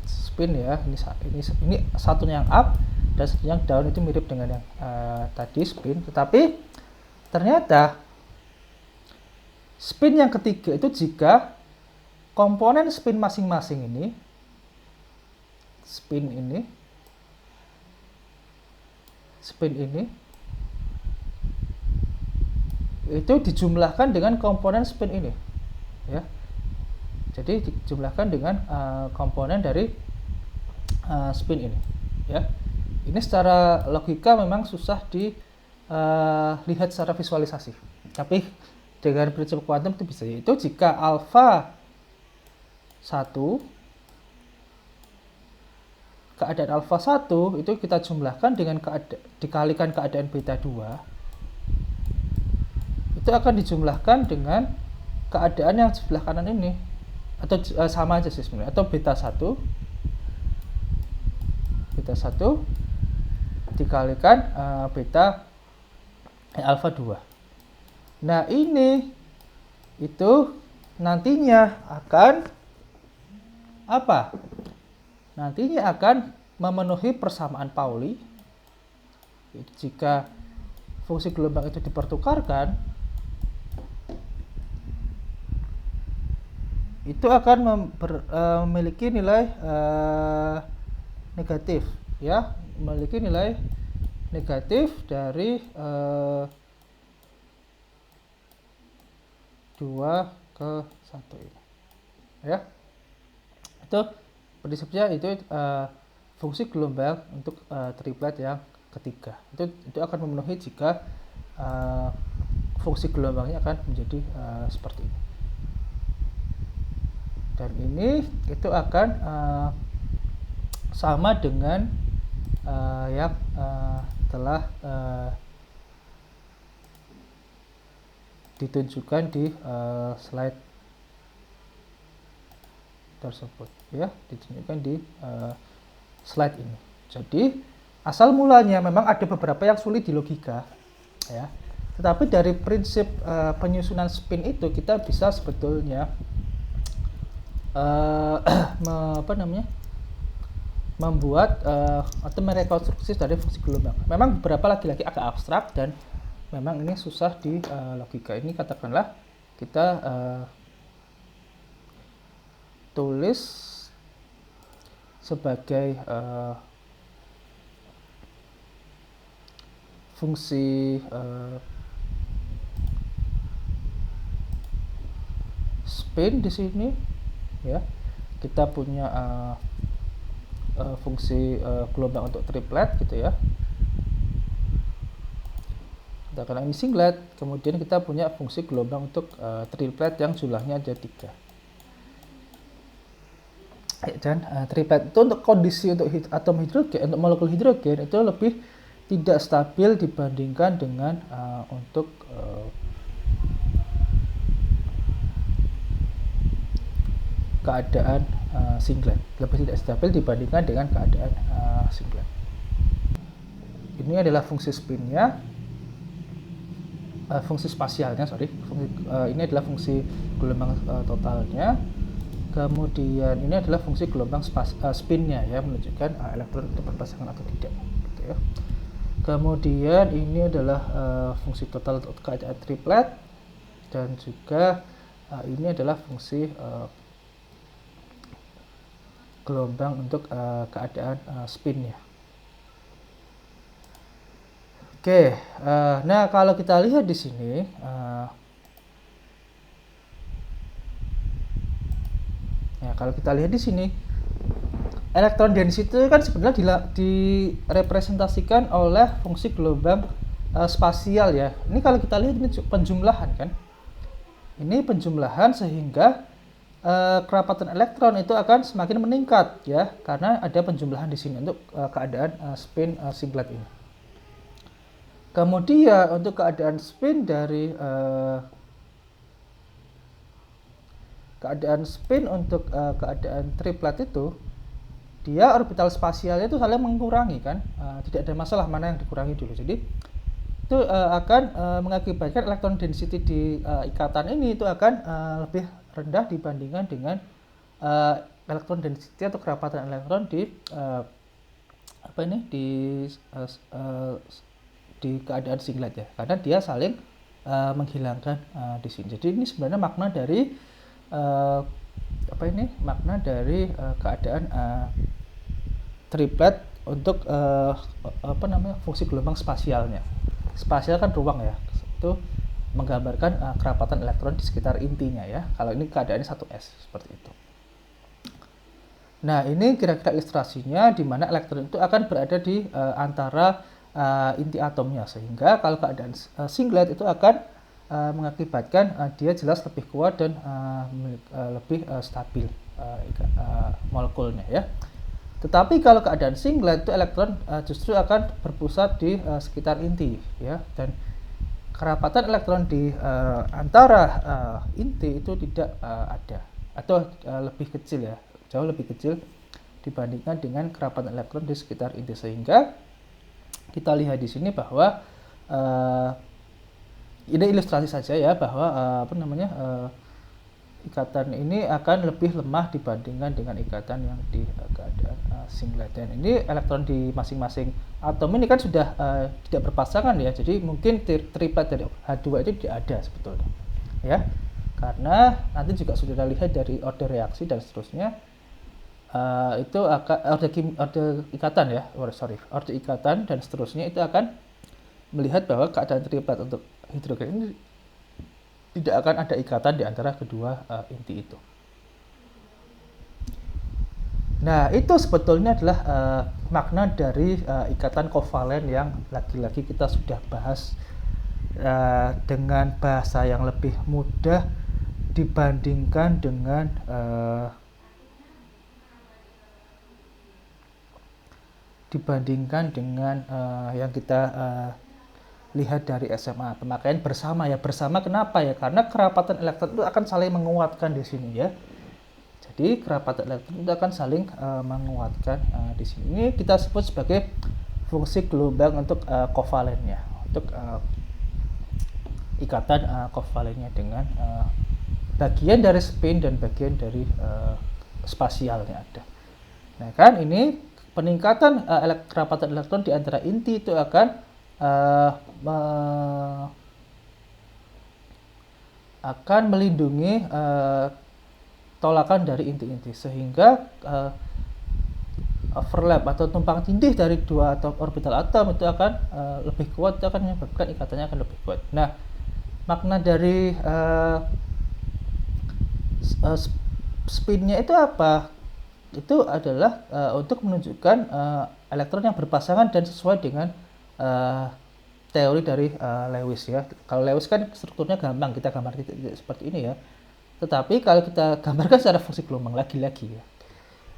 spin ya. Ini satunya yang up dan satunya yang down, itu mirip dengan yang tadi spin, tetapi ternyata spin yang ketiga itu jika komponen spin masing-masing ini, spin ini itu dijumlahkan dengan komponen spin ini ya. Jadi dijumlahkan dengan komponen dari spin ini ya. Ini secara logika memang susah dilihat secara visualisasi, tapi dengan prinsip kuantum itu bisa, yaitu jika alfa 1, keadaan alfa 1 itu kita jumlahkan dengan dikalikan keadaan beta 2, itu akan dijumlahkan dengan keadaan yang sebelah kanan ini, atau sama aja sih sebenarnya, atau beta 1 dikalikan alfa 2. Nah ini itu nantinya akan apa? Nantinya akan memenuhi persamaan Pauli. Jika fungsi gelombang itu dipertukarkan, itu akan memiliki nilai negatif ya, memiliki nilai negatif dari 2 ke 1 ini ya. Itu prinsipnya, itu fungsi gelombang untuk triplet yang ketiga. Itu akan memenuhi jika fungsi gelombangnya akan menjadi seperti ini. Dan ini itu akan sama dengan yang telah ditunjukkan di slide tersebut ya, ditunjukkan di slide ini. Jadi asal mulanya memang ada beberapa yang sulit di logika ya, tetapi dari prinsip penyusunan spin itu kita bisa sebetulnya membuat atau merekonstruksi dari fungsi gelombang. Memang beberapa lagi-lagi agak abstrak dan memang ini susah di logika. Ini katakanlah kita tulis sebagai fungsi spin di sini ya. Kita punya fungsi gelombang untuk triplet gitu ya. Katakanlah ini singlet, kemudian kita punya fungsi gelombang untuk triplet yang jumlahnya ada 3. Dan triplet itu untuk kondisi untuk atom hidrogen, untuk molekul hidrogen itu lebih tidak stabil dibandingkan dengan untuk keadaan singlet, lebih tidak stabil dibandingkan dengan keadaan singlet. Ini adalah fungsi spinnya, fungsi spasialnya, ini adalah fungsi gelombang totalnya. Kemudian ini adalah fungsi gelombang spinnya ya, menunjukkan elektron itu berpasangan atau tidak gitu ya. Kemudian ini adalah fungsi total untuk keadaan triplet, dan juga ini adalah fungsi gelombang untuk keadaan spinnya. Oke, nah kalau kita lihat di sini, kalau kita lihat di sini, elektron density itu kan sebenarnya direpresentasikan oleh fungsi gelombang spasial ya. Ini kalau kita lihat ini penjumlahan kan. Ini penjumlahan sehingga kerapatan elektron itu akan semakin meningkat ya, karena ada penjumlahan di sini untuk keadaan spin singlet ini. Kemudian untuk keadaan spin dari untuk keadaan triplet itu, dia orbital spasialnya itu saling mengurangi kan, tidak ada masalah mana yang dikurangi dulu. Jadi itu akan mengakibatkan elektron density di ikatan ini itu akan lebih rendah dibandingkan dengan elektron density atau kerapatan elektron di di keadaan singlet ya, karena dia saling menghilangkan di sini. Jadi ini sebenarnya makna dari keadaan triplet untuk fungsi gelombang spasialnya. Spasial kan ruang ya, itu menggambarkan kerapatan elektron di sekitar intinya ya. Kalau ini keadaannya 1s seperti itu. Nah, ini kira-kira ilustrasinya di mana elektron itu akan berada di antara inti atomnya, sehingga kalau keadaan singlet itu akan mengakibatkan dia jelas lebih kuat dan lebih stabil molekulnya ya. Tetapi kalau keadaan singlet itu elektron justru akan berpusat di sekitar inti ya, dan kerapatan elektron di antara inti itu tidak ada atau lebih kecil ya, jauh lebih kecil dibandingkan dengan kerapatan elektron di sekitar inti, sehingga kita lihat di sini bahwa ini ilustrasi saja ya, bahwa ikatan ini akan lebih lemah dibandingkan dengan ikatan yang di keadaan singlet. Dan ini elektron di masing-masing atom ini kan sudah tidak berpasangan ya, jadi mungkin triplet dari H2 itu tidak ada sebetulnya ya, karena nanti juga sudah lihat dari order reaksi dan seterusnya itu akan order ikatan dan seterusnya itu akan melihat bahwa keadaan triplet untuk hidrogen ini tidak akan ada ikatan di antara kedua inti itu. Nah, itu sebetulnya adalah makna dari ikatan kovalen yang lagi-lagi kita sudah bahas dengan bahasa yang lebih mudah dibandingkan dengan yang kita lihat dari SMA, pemakaian bersama ya. Bersama kenapa ya? Karena kerapatan elektron itu akan saling menguatkan di sini ya. Jadi kerapatan elektron itu akan saling menguatkan di sini. Ini kita sebut sebagai fungsi gelombang untuk kovalennya, untuk ikatan kovalennya dengan bagian dari spin dan bagian dari spasialnya ada. Nah kan, ini peningkatan kerapatan elektron di antara inti itu akan melindungi tolakan dari inti-inti, sehingga overlap atau tumpang tindih dari dua orbital atom itu akan lebih kuat, itu akan menyebabkan ikatannya akan lebih kuat. Nah, makna dari spinnya itu apa? Itu adalah untuk menunjukkan elektron yang berpasangan dan sesuai dengan teori dari Lewis ya. Kalau Lewis kan strukturnya gampang, kita gambar seperti ini ya. Tetapi kalau kita gambarkan secara fungsi gelombang lagi-lagi ya,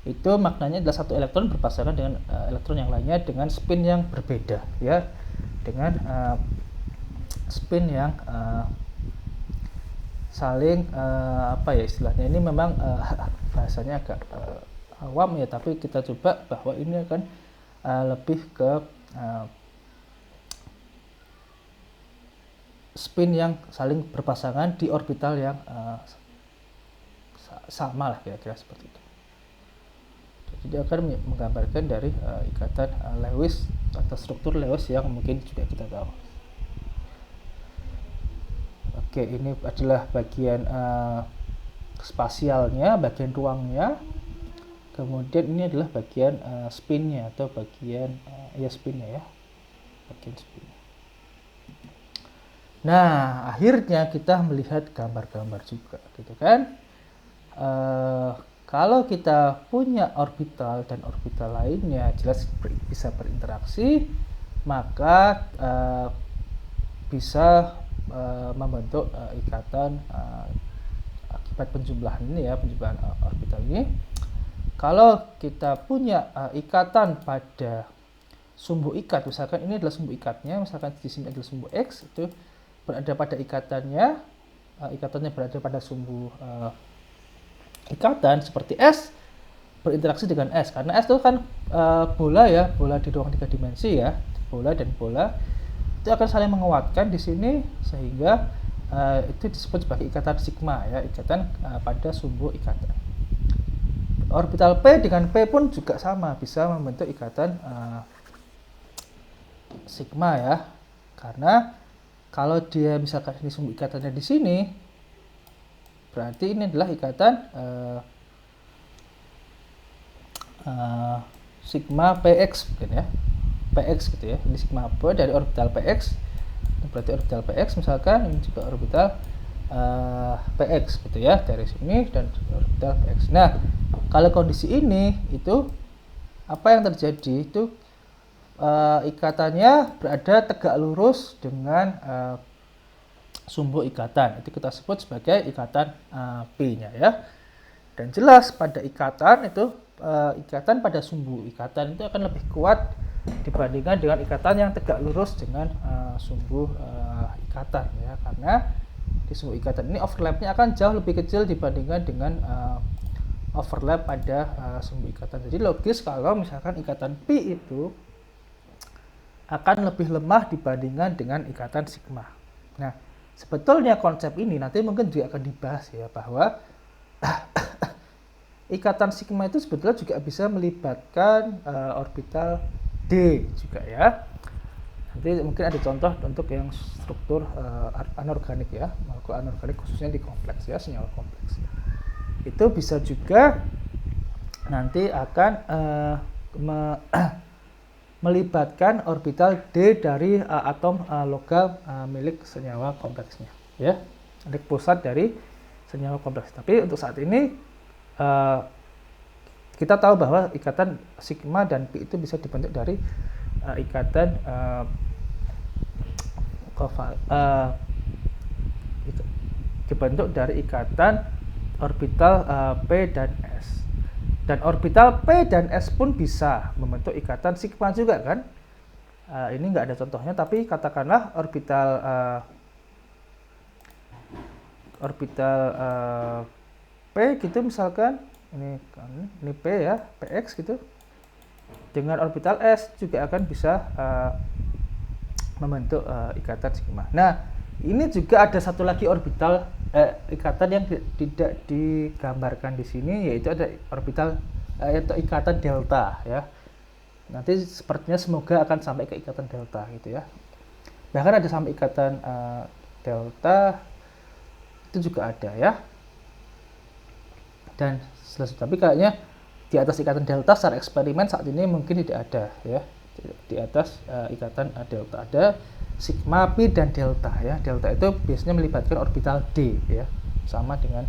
itu maknanya adalah satu elektron berpasangan dengan elektron yang lainnya dengan spin yang berbeda ya, dengan spin yang saling istilahnya ini memang bahasanya agak awam ya, tapi kita coba bahwa ini akan lebih ke spin yang saling berpasangan di orbital yang sama lah, kira-kira seperti itu. Jadi akan menggambarkan dari ikatan Lewis atau struktur Lewis yang mungkin juga kita tahu. Oke, ini adalah bagian spasialnya, bagian ruangnya. Kemudian ini adalah bagian spinnya atau bagian spinnya ya, bagian spinnya. Nah, akhirnya kita melihat gambar-gambar juga, gitu kan? Kalau kita punya orbital dan orbital lainnya jelas bisa berinteraksi, maka bisa membentuk ikatan akibat penjumlahan ini ya, penjumlahan orbital ini. Kalau kita punya ikatan pada sumbu ikat, misalkan ini adalah sumbu ikatnya, misalkan di sini adalah sumbu X, itu berada pada ikatannya, ikatannya berada pada sumbu ikatan seperti S berinteraksi dengan S, karena S itu kan bola ya, bola di ruang 3 dimensi ya, bola dan bola itu akan saling menguatkan di sini, sehingga itu disebut sebagai ikatan sigma ya, ikatan pada sumbu ikatan. Orbital P dengan P pun juga sama, bisa membentuk ikatan sigma ya, karena kalau dia misalkan ini sumbu ikatannya di sini, berarti ini adalah ikatan sigma PX mungkin ya, PX gitu ya, ini sigma P dari orbital PX, ini berarti orbital PX, misalkan ini juga orbital PX gitu ya, dari sini dan orbital PX. Nah, kalau kondisi ini itu apa yang terjadi itu ikatannya berada tegak lurus dengan sumbu ikatan, itu kita sebut sebagai ikatan P-nya ya. Dan jelas pada ikatan itu ikatan pada sumbu ikatan itu akan lebih kuat dibandingkan dengan ikatan yang tegak lurus dengan sumbu ikatan ya, karena di sumbu ikatan ini overlapnya akan jauh lebih kecil dibandingkan dengan overlap pada sumbu ikatan. Jadi logis kalau misalkan ikatan P itu akan lebih lemah dibandingkan dengan ikatan sigma. Nah, sebetulnya konsep ini nanti mungkin juga akan dibahas ya, bahwa ikatan sigma itu sebetulnya juga bisa melibatkan orbital D juga ya. Nanti mungkin ada contoh untuk yang struktur anorganik ya, molekul anorganik khususnya di kompleks ya, senyawa kompleks. Itu bisa juga nanti akan melibatkan orbital D dari atom logam milik senyawa kompleksnya ya, milik pusat dari senyawa kompleks. Tapi untuk saat ini kita tahu bahwa ikatan sigma dan P itu bisa dibentuk dari ikatan dibentuk dari ikatan orbital P dan S. Dan orbital P dan S pun bisa membentuk ikatan sigma juga kan. Ini nggak ada contohnya, tapi katakanlah orbital P gitu misalkan, ini P ya, PX gitu, dengan orbital S juga akan bisa membentuk ikatan sigma. Nah, ini juga ada satu lagi orbital ikatan yang tidak digambarkan di sini, yaitu ada orbital atau ikatan delta ya. Nanti sepertinya semoga akan sampai ke ikatan delta gitu ya. Bahkan ada sampai ikatan delta itu juga ada ya. Dan tapi kayaknya di atas ikatan delta secara eksperimen saat ini mungkin tidak ada ya. Di atas ikatan delta ada sigma, P dan delta ya. Delta itu biasanya melibatkan orbital D ya, sama dengan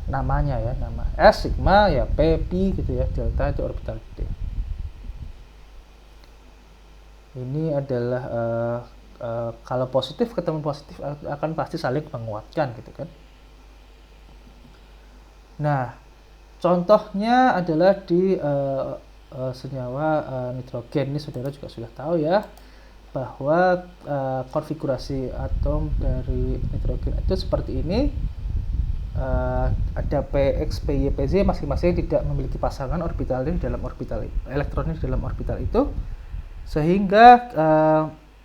namanya ya, nama S sigma ya, P gitu ya, delta itu orbital D. Ini adalah kalau positif ketemu positif akan pasti saling menguatkan gitu kan. Nah, contohnya adalah di senyawa nitrogen. Ini saudara juga sudah tahu ya, bahwa konfigurasi atom dari nitrogen itu seperti ini. Ada PX, PY, PZ masing-masing tidak memiliki pasangan orbitalnya dalam orbital elektronnya dalam orbital itu, sehingga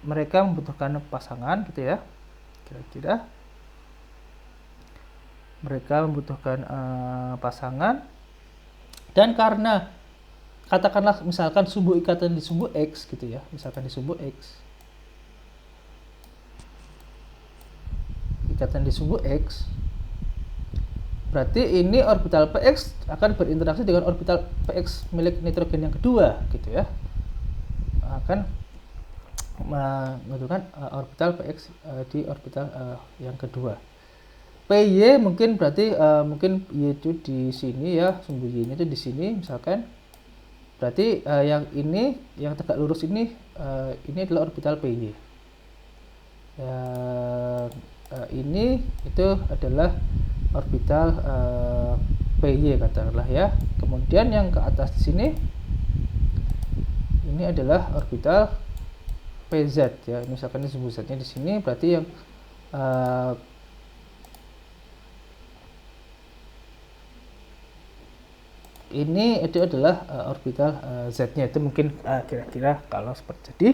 mereka membutuhkan pasangan gitu ya. Kira-kira mereka membutuhkan pasangan, dan karena katakanlah misalkan sumbu ikatan di sumbu X gitu ya, misalkan di sumbu X, ikatan di sumbu X, berarti ini orbital PX akan berinteraksi dengan orbital PX milik nitrogen yang kedua gitu ya, akan membutuhkan orbital PX di orbital yang kedua. PY mungkin berarti mungkin Y itu di sini ya, sumbu Y-nya itu di sini misalkan. Berarti yang ini yang tegak lurus ini adalah orbital PY. Yang ini itu adalah orbital PY katakanlah ya. Kemudian yang ke atas di sini ini adalah orbital PZ ya. Misalkan ini sumbu Z-nya di sini, berarti yang ini itu adalah orbital Z-nya. Itu mungkin kira-kira kalau seperti jadi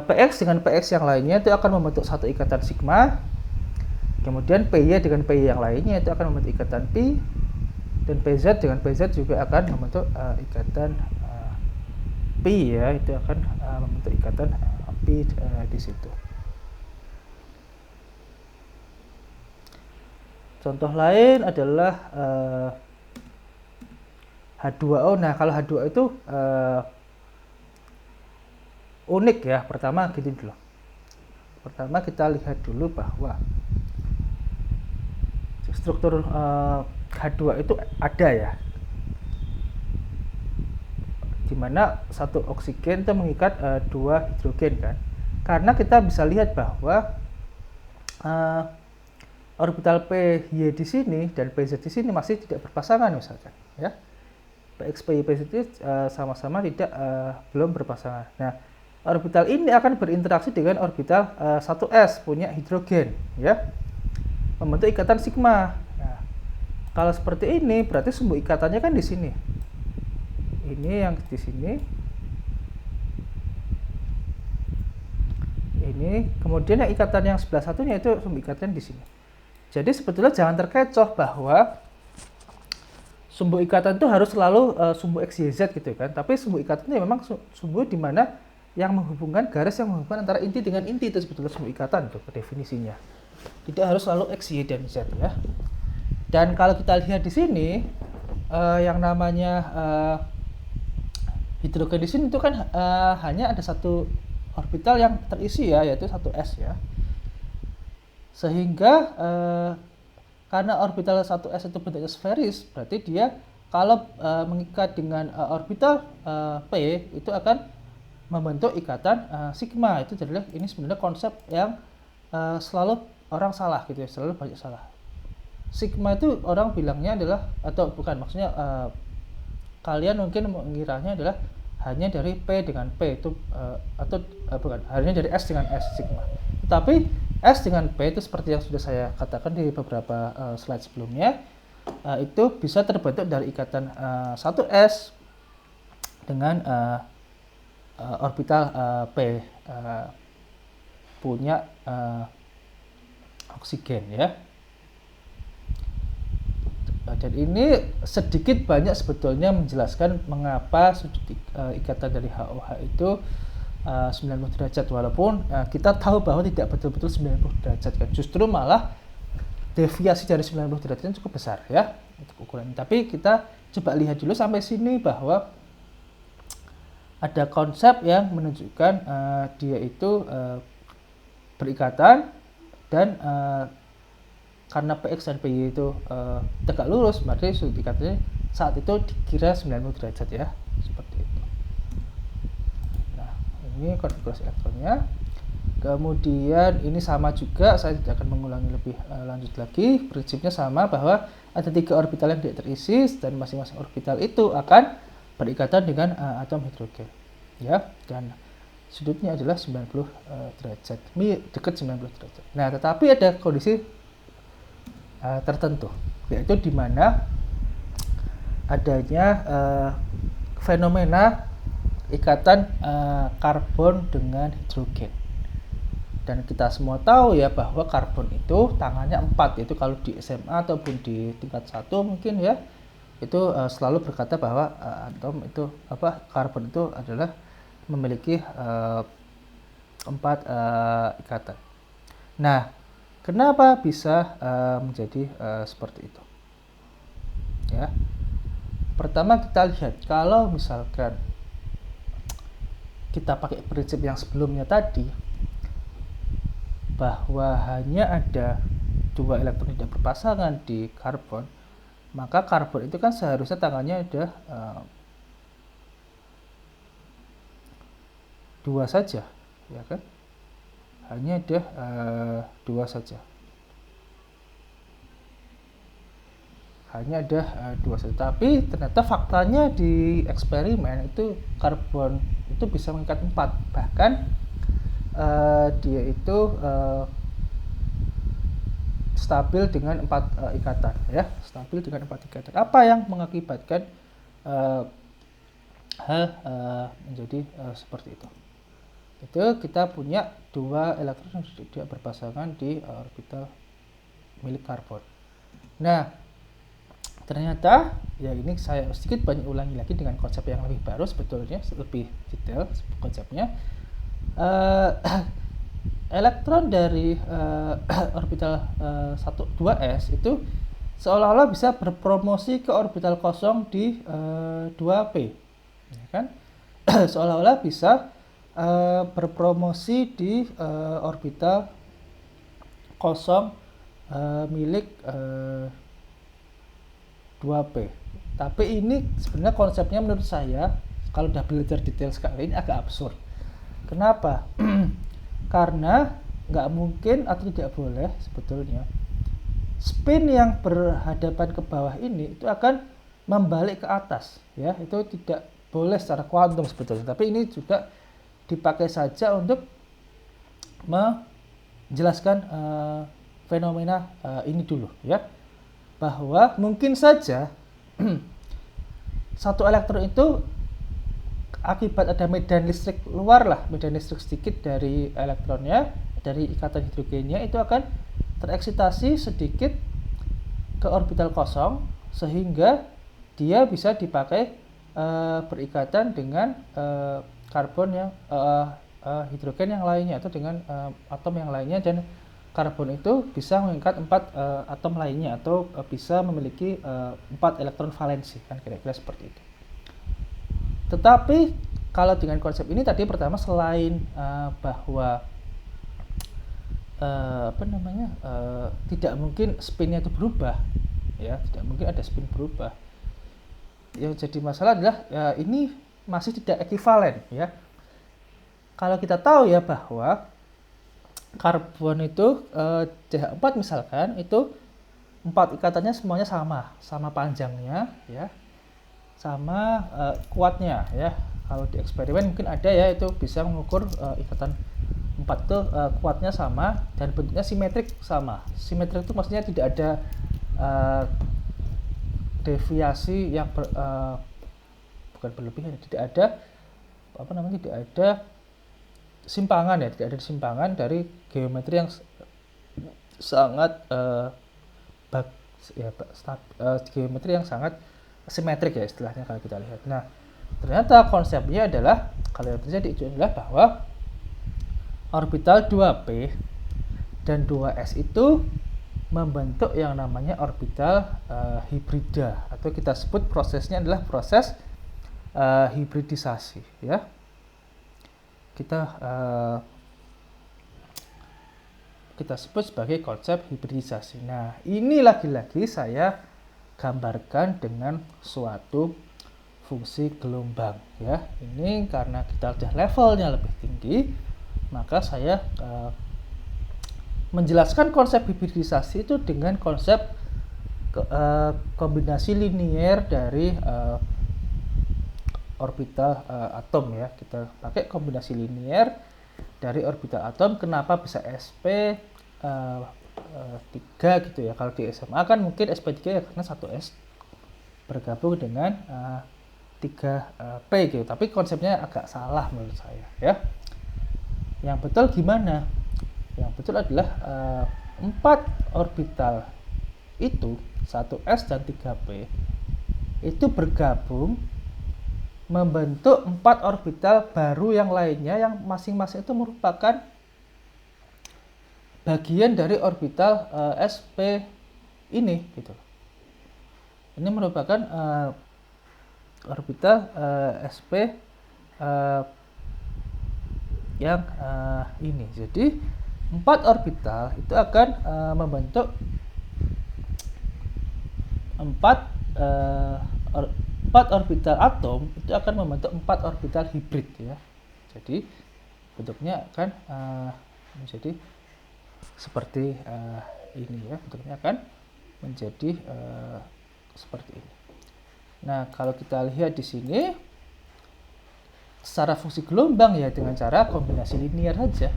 PX dengan PX yang lainnya itu akan membentuk satu ikatan sigma. Kemudian PY dengan PY yang lainnya itu akan membentuk ikatan pi, dan PZ dengan PZ juga akan membentuk ikatan pi ya. Itu akan membentuk ikatan pi di situ. Contoh lain adalah H2O. Nah, kalau H2O itu unik ya. Pertama gini dulu. Pertama kita lihat dulu bahwa struktur H2 itu ada ya, dimana satu oksigen itu mengikat dua hidrogen kan. Karena kita bisa lihat bahwa orbital PY di sini dan PZ di sini masih tidak berpasangan misalkan ya. PX, PY, PZ itu sama-sama belum berpasangan. Nah, orbital ini akan berinteraksi dengan orbital 1s punya hidrogen ya, membentuk ikatan sigma. Nah, kalau seperti ini berarti sumbu ikatannya kan di sini. Ini yang di sini. Ini kemudian yang ikatan yang sebelah satunya itu sumbu ikatan di sini. Jadi sebetulnya jangan terkecoh bahwa sumbu ikatan itu harus selalu sumbu XYZ gitu kan. Tapi sumbu ikatannya memang sumbu di mana yang menghubungkan garis yang menghubungkan antara inti dengan inti, itu sebetulnya sumbu ikatan tuh definisinya. Tidak harus selalu X, Y, dan Z ya. Dan kalau kita lihat di sini yang namanya hidrogen di sini itu kan hanya ada satu orbital yang terisi ya, yaitu 1s ya. Sehingga karena orbital 1s itu bentuknya sferis, berarti dia kalau mengikat dengan orbital P itu akan membentuk ikatan sigma. Itu adalah ini sebenarnya konsep yang selalu orang salah gitu ya, selalu banyak salah. Sigma itu orang bilangnya adalah, atau bukan, maksudnya kalian mungkin mengiranya adalah hanya dari P dengan P itu atau bukan, hanya dari S dengan S sigma. Tetapi S dengan P itu seperti yang sudah saya katakan di beberapa slide sebelumnya, itu bisa terbentuk dari ikatan 1s dengan orbital P punya oksigen ya. Dan ini sedikit banyak sebetulnya menjelaskan mengapa sudut ikatan dari HOH itu 90 derajat, walaupun kita tahu bahwa tidak betul-betul 90 derajat kan. Justru malah deviasi dari 90 derajat cukup besar ya untuk ukuran ini. Tapi kita coba lihat dulu sampai sini bahwa ada konsep yang menunjukkan dia itu berikatan, dan karena PX dan PY itu tegak lurus, berarti sudut ikatannya saat itu dikira 90 derajat ya, seperti itu. Nah, ini konfigurasi elektronnya. Kemudian ini sama juga, saya tidak akan mengulangi lebih lanjut lagi. Prinsipnya sama, bahwa ada 3 orbital yang tidak terisi, dan masing-masing orbital itu akan berikatan dengan atom hidrogen ya, dan sudutnya adalah 90 derajat, dekat 90 derajat. Nah, tetapi ada kondisi tertentu, yaitu di mana adanya fenomena ikatan karbon dengan hidrogen. Dan kita semua tahu ya bahwa karbon itu tangannya 4, yaitu kalau di SMA ataupun di tingkat 1 mungkin ya, itu selalu berkata bahwa atom itu karbon itu adalah memiliki 4 ikatan. Nah, kenapa bisa menjadi seperti itu? Ya, pertama kita lihat, kalau misalkan kita pakai prinsip yang sebelumnya tadi, bahwa hanya ada 2 elektron tidak berpasangan di karbon, maka karbon itu kan seharusnya tangannya ada 2 saja, ya kan? hanya ada dua saja. Tapi ternyata faktanya di eksperimen itu karbon itu bisa mengikat 4, bahkan dia itu stabil dengan 4 ikatan, ya, stabil dengan 4 ikatan. Apa yang mengakibatkan hal menjadi seperti itu? Itu kita punya 2 elektron yang tidak berpasangan di orbital milik karbon. Nah, ternyata ya ini saya sedikit banyak ulangi lagi dengan konsep yang lebih baru, sebetulnya lebih detail konsepnya. Elektron dari orbital 2s itu seolah-olah bisa berpromosi ke orbital kosong di 2p, ya kan? Seolah-olah bisa berpromosi di orbital kosong milik 2p. Tapi ini sebenarnya konsepnya menurut saya kalau udah belajar detail sekali ini agak absurd. Kenapa? Karena nggak mungkin atau tidak boleh sebetulnya spin yang berhadapan ke bawah ini itu akan membalik ke atas, ya. Itu tidak boleh secara kuantum sebetulnya, tapi ini juga dipakai saja untuk menjelaskan fenomena ini dulu, ya, bahwa mungkin saja satu elektron itu akibat ada medan listrik luar lah, medan listrik sedikit dari elektronnya, dari ikatan hidrogennya, itu akan tereksitasi sedikit ke orbital kosong sehingga dia bisa dipakai berikatan dengan karbon yang hidrogen yang lainnya atau dengan atom yang lainnya, dan karbon itu bisa mengikat 4 atom lainnya atau bisa memiliki 4 elektron valensi, kan kira-kira seperti itu. Tetapi kalau dengan konsep ini tadi, pertama selain bahwa tidak mungkin spinnya itu berubah, ya, tidak mungkin ada spin berubah. Yang jadi masalah adalah ini masih tidak ekivalen, ya. Kalau kita tahu ya bahwa karbon itu CH4 misalkan itu 4 ikatannya semuanya sama panjangnya, ya, sama kuatnya, ya. Kalau di eksperimen mungkin ada, ya, itu bisa mengukur ikatan 4 itu kuatnya sama dan bentuknya simetrik sama. Simetrik itu maksudnya tidak ada deviasi yang bukan berlebihan, tidak ada tidak ada simpangan, ya, tidak ada simpangan dari geometri yang sangat geometri yang sangat simetrik, ya, istilahnya kalau kita lihat. Nah, ternyata konsepnya adalah, kalau yang terjadi itu adalah bahwa orbital 2p dan 2s itu membentuk yang namanya orbital hibrida, atau kita sebut prosesnya adalah proses hibridisasi, ya. Kita sebut sebagai konsep hibridisasi. Nah, ini lagi-lagi saya gambarkan dengan suatu fungsi gelombang, ya. Ini karena kita sudah levelnya lebih tinggi, maka saya menjelaskan konsep hibridisasi itu dengan konsep kombinasi linier dari orbital atom, ya. Kita pakai kombinasi linier dari orbital atom. Kenapa bisa sp 3 gitu, ya. Kalau di SMA kan mungkin sp3 ya karena 1s bergabung dengan 3p gitu, tapi konsepnya agak salah menurut saya, ya. Yang betul gimana? Yang betul adalah 4 orbital itu 1s dan 3p itu bergabung membentuk 4 orbital baru yang lainnya, yang masing-masing itu merupakan bagian dari orbital sp ini, gitu. Ini merupakan orbital sp yang ini. Jadi 4 orbital itu akan membentuk 4 orbital atom itu akan membentuk 4 orbital hibrid, ya. Jadi bentuknya akan Jadi seperti ini ya, bentuknya akan menjadi seperti ini. Nah, kalau kita lihat di sini secara fungsi gelombang ya dengan cara kombinasi linear saja.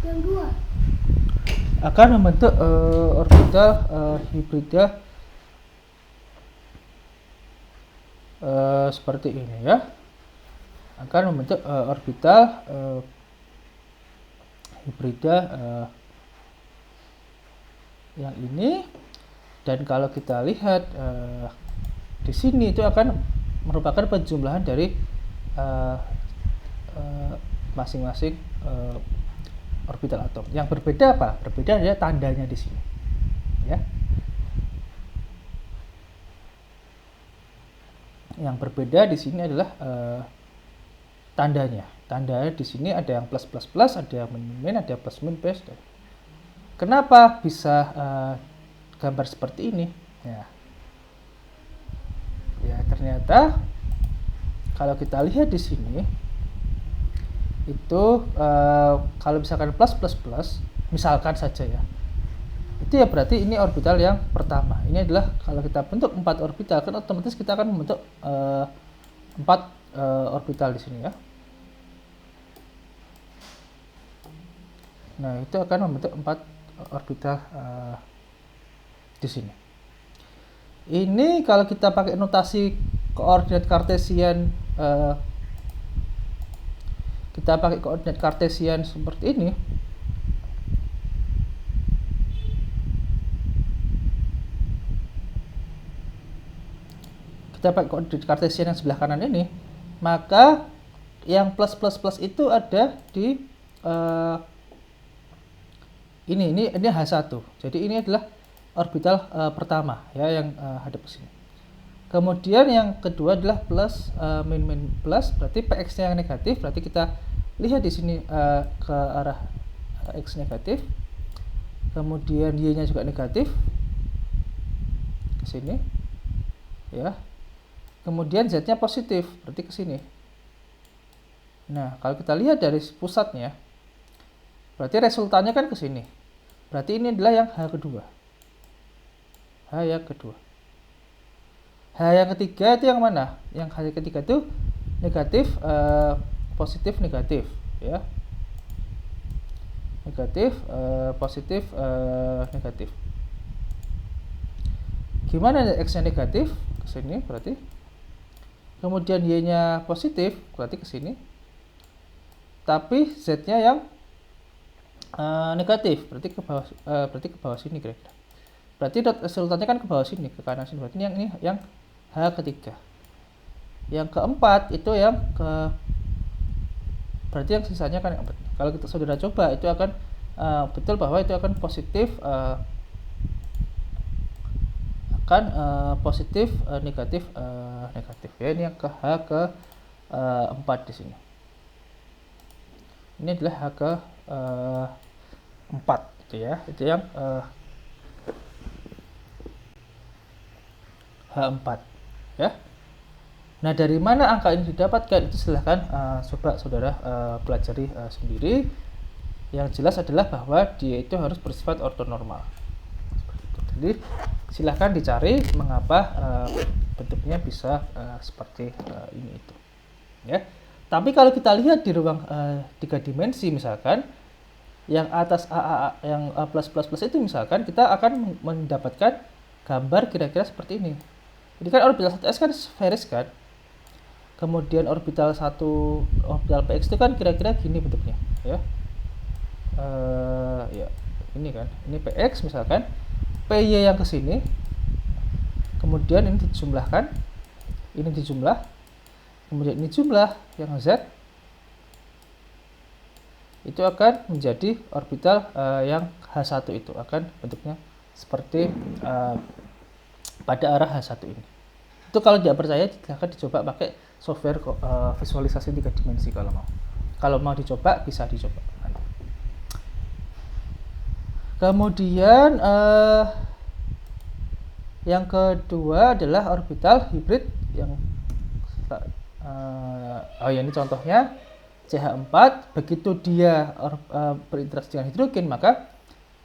Yang dua akan membentuk orbital hibrida seperti ini ya, akan membentuk orbital hibrida yang ini. Dan kalau kita lihat di sini itu akan merupakan penjumlahan dari masing-masing orbital atom. Yang berbeda apa? Berbeda adalah tandanya di sini, ya. Yang berbeda di sini adalah tandanya. Tandanya di sini ada yang plus plus plus, ada yang min, ada yang plus min plus. Kenapa bisa gambar seperti ini? Ya ternyata kalau kita lihat di sini itu kalau misalkan plus plus plus, misalkan saja ya, itu ya berarti ini orbital yang pertama. Ini adalah kalau kita bentuk 4 orbital, kan otomatis kita akan membentuk 4 orbital di sini ya. Nah, itu akan membentuk 4 orbital di sini. Ini kalau kita pakai notasi koordinat kartesian, kita pakai koordinat kartesian seperti ini. Kita pakai koordinat kartesian yang sebelah kanan ini, maka yang plus plus plus itu ada di ini H1. Jadi ini adalah orbital pertama ya, yang hadap ke sini. Kemudian yang kedua adalah plus min min plus, berarti px-nya yang negatif, berarti kita lihat di sini ke arah x negatif. Kemudian y-nya juga negatif ke sini. Ya. Kemudian z-nya positif, berarti ke sini. Nah, kalau kita lihat dari pusatnya, berarti resultannya kan ke sini. Berarti ini adalah yang H kedua. H yang kedua. H yang ketiga itu yang mana? Yang H yang ketiga itu negatif, positif, negatif, ya. Negatif, positif, negatif. Gimana x-nya negatif? Ke sini berarti. Kemudian y-nya positif, berarti ke sini. Tapi z-nya yang negatif, berarti ke bawah sini kira-kira. Berarti resultannya kan ke bawah sini, ke kanan sini. Berarti yang ini yang H ketiga. Yang keempat itu yang berarti yang sisanya kan yang keempat. Kalau kita saudara coba itu akan betul bahwa itu akan positif, positif, negatif, negatif. Ya, ini yang ke H ke 4 di sini. Ini adalah H ke 4 gitu ya. Itu yang H4 ya. Nah, dari mana angka ini didapatkan itu silahkan coba saudara pelajari sendiri. Yang jelas adalah bahwa dia itu harus bersifat ortonormal. Jadi silahkan dicari mengapa bentuknya bisa seperti ini itu ya. Tapi kalau kita lihat di ruang 3 dimensi misalkan, yang atas A yang A+++ itu misalkan kita akan mendapatkan gambar kira-kira seperti ini. Jadi kan orbital 1s kan sferis kan. Kemudian orbital px itu kan kira-kira gini bentuknya ya. Ya, ini kan. Ini px misalkan. Py yang ke sini. Kemudian ini dijumlahkan. Ini dijumlah. Kemudian ini jumlah yang z. Itu akan menjadi orbital yang H1 itu akan bentuknya seperti pada arah H1 ini. Itu kalau tidak percaya silahkan dicoba pakai software visualisasi 3 dimensi kalau mau. Kalau mau dicoba bisa dicoba. Kemudian yang kedua adalah orbital hibrid yang oh ya, ini contohnya CH4, begitu dia berinteraksi dengan hidrogen, maka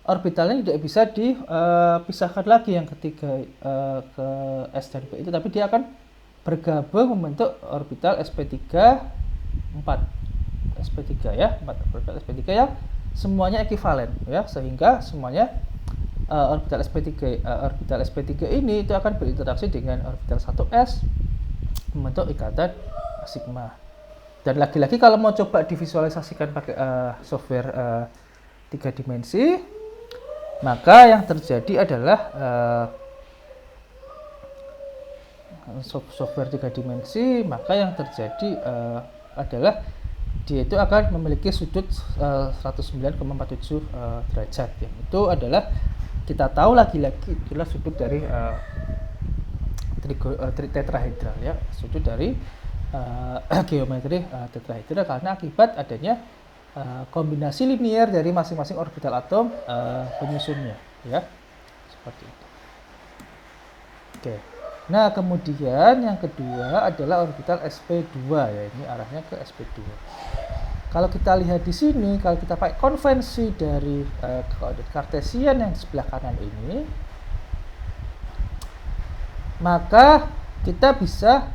orbitalnya tidak bisa dipisahkan lagi yang ketiga ke S dan P itu, tapi dia akan bergabung membentuk orbital sp3 4 sp3 ya, 4 orbital sp3 yang semuanya ekivalen ya, sehingga semuanya orbital sp3 ini itu akan berinteraksi dengan orbital 1s membentuk ikatan sigma. Dan lagi-lagi kalau mau coba divisualisasikan pakai software 3 dimensi, maka yang terjadi adalah software 3 dimensi, maka yang terjadi adalah dia itu akan memiliki sudut 109,47 derajat. Yang itu adalah, kita tahu lagi-lagi itulah sudut dari tetrahedral ya, sudut dari geometri tetrahedral, karena akibat adanya kombinasi linier dari masing-masing orbital atom penyusunnya ya, seperti itu. Oke. Nah, kemudian yang kedua adalah orbital sp2 ya, ini arahnya ke sp2. Kalau kita lihat di sini, kalau kita pakai konvensi dari koordinat kartesian yang di sebelah kanan ini, maka kita bisa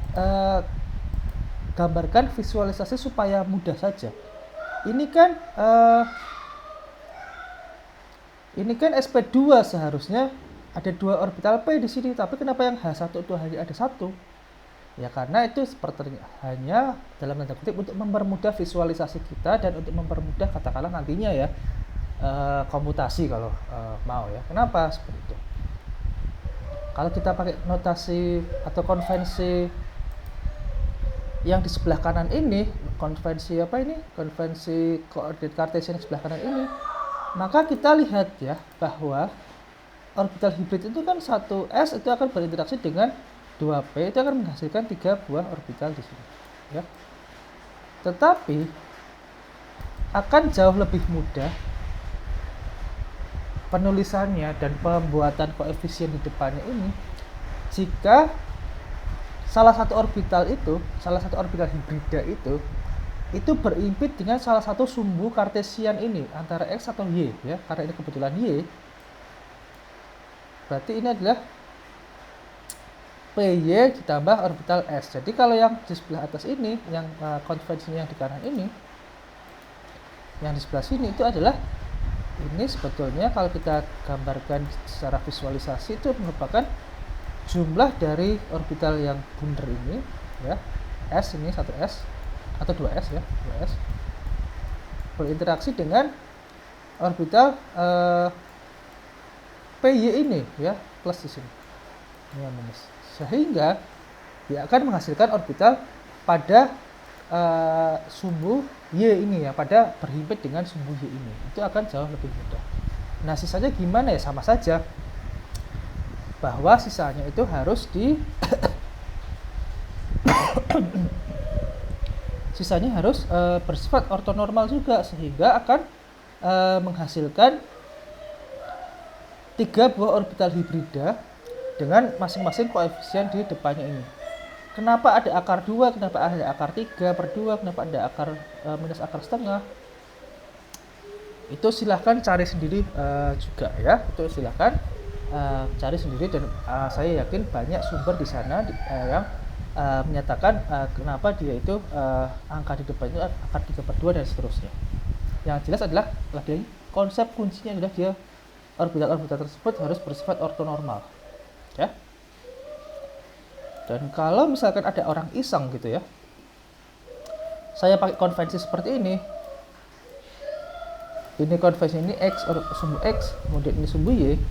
gambarkan visualisasi supaya mudah saja. Ini kan sp2 seharusnya ada 2 orbital p di sini, tapi kenapa yang H1 itu hanya ada 1? Ya karena itu seperti hanya dalam tanda kutip untuk mempermudah visualisasi kita dan untuk mempermudah katakanlah nantinya ya komputasi kalau mau ya. Kenapa seperti itu? Kalau kita pakai notasi atau konvensi yang di sebelah kanan ini, konvensi koordinat kartesian sebelah kanan ini, maka kita lihat ya bahwa orbital hibrid itu kan 1s itu akan berinteraksi dengan 2p, itu akan menghasilkan 3 buah orbital di sini ya. Tetapi akan jauh lebih mudah penulisannya dan pembuatan koefisien di depannya ini jika salah satu orbital hibrida itu berimpit dengan salah satu sumbu kartesian ini antara x atau y ya, karena ini kebetulan y. Berarti ini adalah PY ditambah orbital S. Jadi kalau yang di sebelah atas ini, yang konvensinya yang di kanan ini, yang di sebelah sini itu adalah, ini sebetulnya kalau kita gambarkan secara visualisasi itu merupakan jumlah dari orbital yang bundar ini ya, S ini 1S atau 2S ya, 2S berinteraksi dengan orbital PY ini ya, plus di sini. Ini yang minus. Sehingga dia akan menghasilkan orbital pada sumbu Y ini ya, pada berhimpit dengan sumbu Y ini. Itu akan jauh lebih mudah. Nah, sisanya gimana ya? Sama saja. Bahwa sisanya itu harus sisanya harus bersifat ortonormal juga, sehingga akan menghasilkan 3 buah orbital hibrida dengan masing-masing koefisien di depannya ini. Kenapa ada akar 2, kenapa ada akar 3/2, kenapa ada akar minus akar setengah? Itu silahkan cari sendiri juga ya. Itu silahkan cari sendiri, dan saya yakin banyak sumber di sana yang menyatakan kenapa dia itu angka di depan itu akar 3/2 dan seterusnya. Yang jelas adalah lagi konsep kuncinya adalah dia orbital-orbital tersebut harus bersifat ortonormal ya. Dan kalau misalkan ada orang iseng gitu ya, saya pakai konvensi seperti ini konvensi ini X, sumbu X, kemudian ini sumbu Y,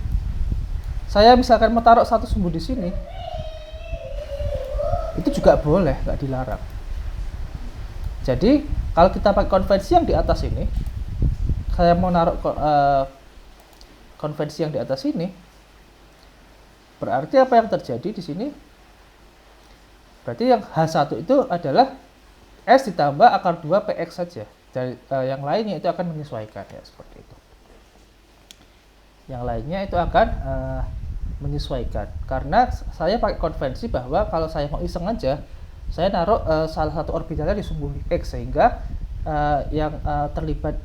saya misalkan mau taruh satu sumbu di sini, itu juga boleh, nggak dilarang. Jadi kalau kita pakai konvensi yang di atas ini, saya mau naruh konvensi yang di atas ini, berarti apa yang terjadi di sini? Berarti yang H1 itu adalah S ditambah akar 2 PX saja. Dari yang lainnya itu akan menyesuaikan ya, seperti itu. Yang lainnya itu akan menyesuaikan. Karena saya pakai konvensi bahwa kalau saya mau iseng aja, saya naruh salah satu orbitalnya di sumbu X, sehingga yang terlibat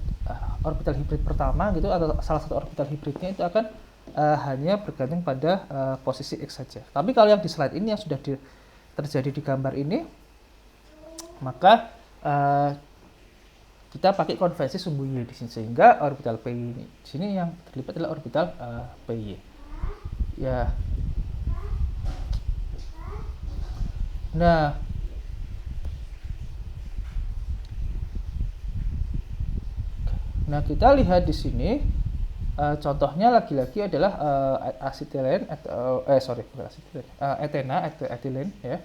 orbital hibrid pertama gitu, atau salah satu orbital hibridnya itu akan hanya bergantung pada posisi X saja. Tapi kalau yang di slide ini yang sudah terjadi di gambar ini, maka kita pakai konvensi sumbu Y di sini, sehingga orbital PY ini di sini yang terlibat adalah orbital PY. Ya. Nah, kita lihat di sini contohnya lagi-lagi adalah asetilen etilen ya.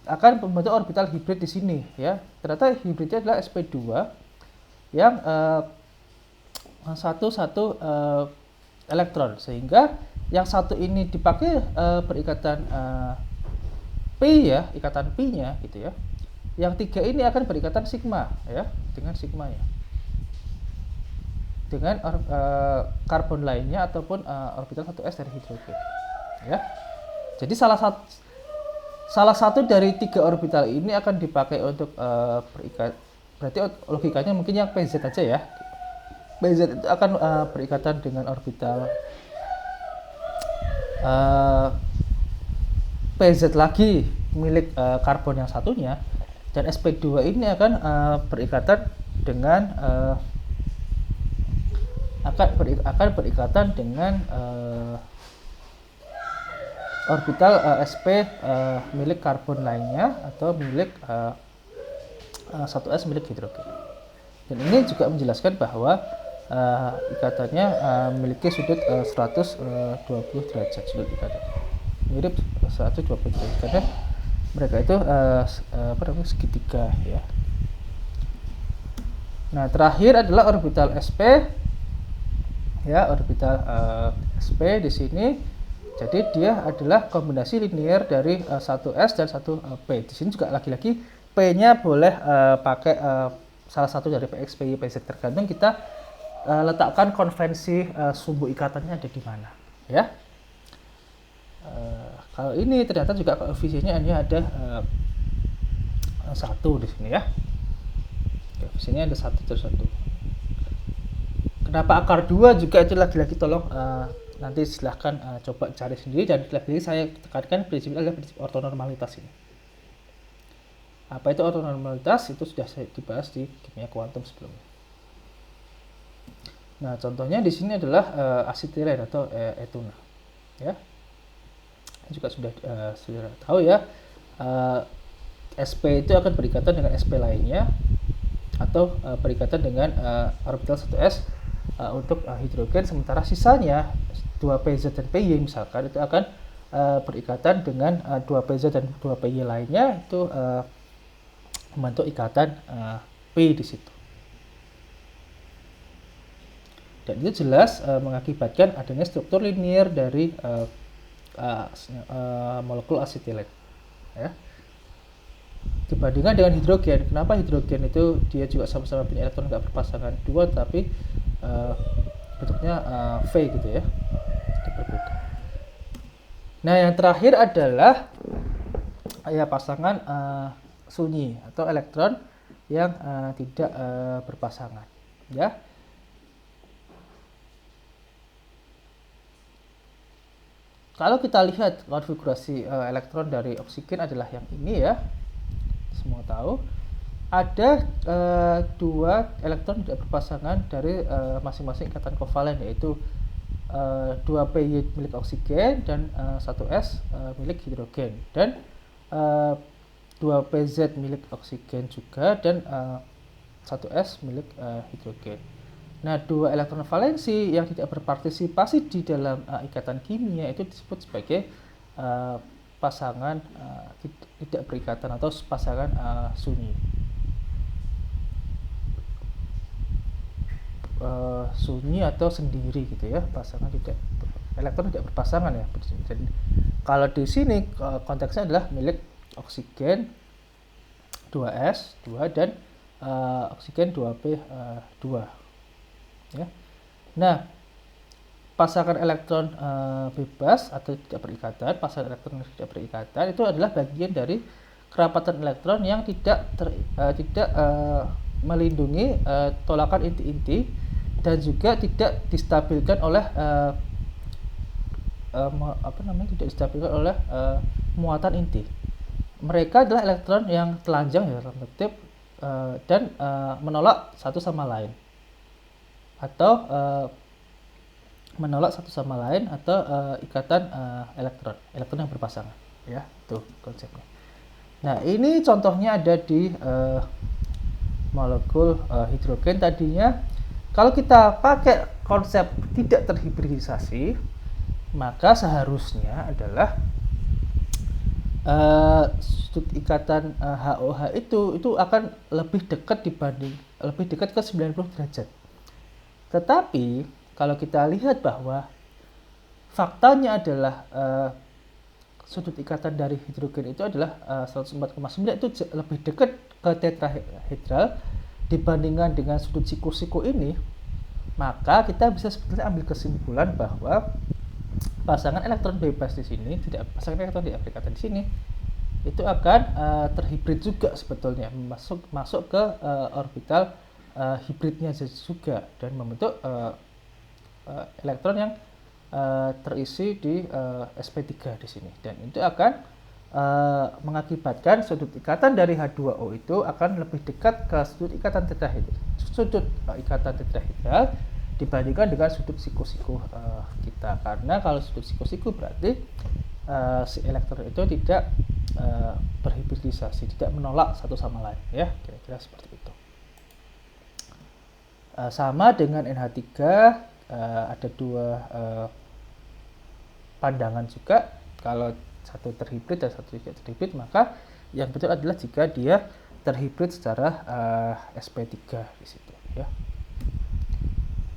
Akan membentuk orbital hibrid di sini ya. Ternyata hibridnya adalah sp2 yang satu elektron, sehingga yang satu ini dipakai berikatan P ya, ikatan P-nya gitu ya. Yang tiga ini akan berikatan sigma ya, dengan sigma ya, dengan karbon lainnya ataupun orbital 1s dari hidrogen ya. Jadi salah satu dari tiga orbital ini akan dipakai untuk berikat. Berarti logikanya mungkin yang PZ aja ya. PZ itu akan berikatan dengan orbital PZ lagi milik karbon yang satunya, dan sp2 ini akan berikatan dengan orbital sp milik karbon lainnya atau milik 1s milik hidrogen. Dan ini juga menjelaskan bahwa ikatannya memiliki sudut 120 derajat, sudut ikatan mirip 120 derajat karena mereka itu segitiga ya. Nah, terakhir adalah orbital sp ya, orbital sp di sini. Jadi dia adalah kombinasi linear dari 1s dan 1p. Di sini juga lagi-lagi p-nya boleh pakai salah satu dari px, py, pz, tergantung kita letakkan konvensi sumbu ikatannya ada di mana ya. Kalau ini ternyata juga koefisiennya hanya ada 1 di sini ya. Koefisiennya ada 1 terus 1. Kenapa akar 2 juga itu lagi-lagi tolong nanti silahkan coba cari sendiri, dan lagi-lagi saya tekankan prinsipnya adalah prinsip ortonormalitas ini. Apa itu ortonormalitas? Itu sudah saya dibahas di kimia kuantum sebelumnya. Nah, contohnya di sini adalah asetilen atau etuna ya. Juga sudah tahu ya, sp itu akan berikatan dengan sp lainnya atau berikatan dengan orbital 1s untuk hidrogen, sementara sisanya 2pz dan py misalkan itu akan berikatan dengan 2pz dan 2py lainnya, itu membentuk ikatan p di situ. Dan itu jelas mengakibatkan adanya struktur linear dari molekul asetilen ya. Dibandingkan dengan hidrogen, kenapa hidrogen itu dia juga sama-sama punya elektron nggak berpasangan 2 tapi bentuknya V gitu ya, jadi berbeda. Nah, yang terakhir adalah ya pasangan sunyi atau elektron yang tidak berpasangan ya. Kalau kita lihat konfigurasi elektron dari oksigen adalah yang ini ya, semua tahu ada dua elektron tidak berpasangan dari masing-masing ikatan kovalen, yaitu 2py milik oksigen dan 1s milik hidrogen, dan 2pz milik oksigen juga dan 1s milik hidrogen. Nah, dua elektron valensi yang tidak berpartisipasi di dalam ikatan kimia itu disebut sebagai pasangan tidak berikatan atau pasangan sunyi. Sunyi atau sendiri gitu ya, pasangan elektron tidak berpasangan ya. Jadi kalau di sini konteksnya adalah milik oksigen 2s 2 dan oksigen 2p 2 ya. Nah, pasangan elektron bebas atau tidak berikatan, pasangan elektron yang tidak berikatan itu adalah bagian dari kerapatan elektron yang tidak melindungi tolakan inti-inti dan juga tidak distabilkan oleh tidak distabilkan oleh muatan inti. Mereka adalah elektron yang telanjang ya, dalam kutip, dan menolak satu sama lain, atau menolak satu sama lain, atau ikatan elektron yang berpasangan, ya, itu konsepnya. Nah, ini contohnya ada di molekul hidrogen. Tadinya kalau kita pakai konsep tidak terhibridisasi, maka seharusnya adalah sudut ikatan HOH itu akan lebih dekat ke 90 derajat. Tetapi kalau kita lihat bahwa faktanya adalah sudut ikatan dari hidrogen itu adalah 104,9, itu lebih dekat ke tetrahedral dibandingkan dengan sudut siku-siku ini, maka kita bisa sebetulnya ambil kesimpulan bahwa pasangan elektron bebas di sini, pasangan elektron tidak berikatan di sini, itu akan terhibrid juga sebetulnya, masuk ke orbital hibridnya juga, dan membentuk elektron yang terisi di sp3 di sini, dan itu akan mengakibatkan sudut ikatan dari H2O itu akan lebih dekat ke sudut ikatan tetrahedral dibandingkan dengan sudut siku-siku kita, karena kalau sudut siku-siku berarti si elektron itu tidak berhibridisasi, tidak menolak satu sama lain, ya, kira-kira seperti itu. Sama dengan NH3, ada dua pandangan juga, kalau satu terhibrid dan satu tidak terhibrid, maka yang betul adalah jika dia terhibrid secara sp3 di situ, ya.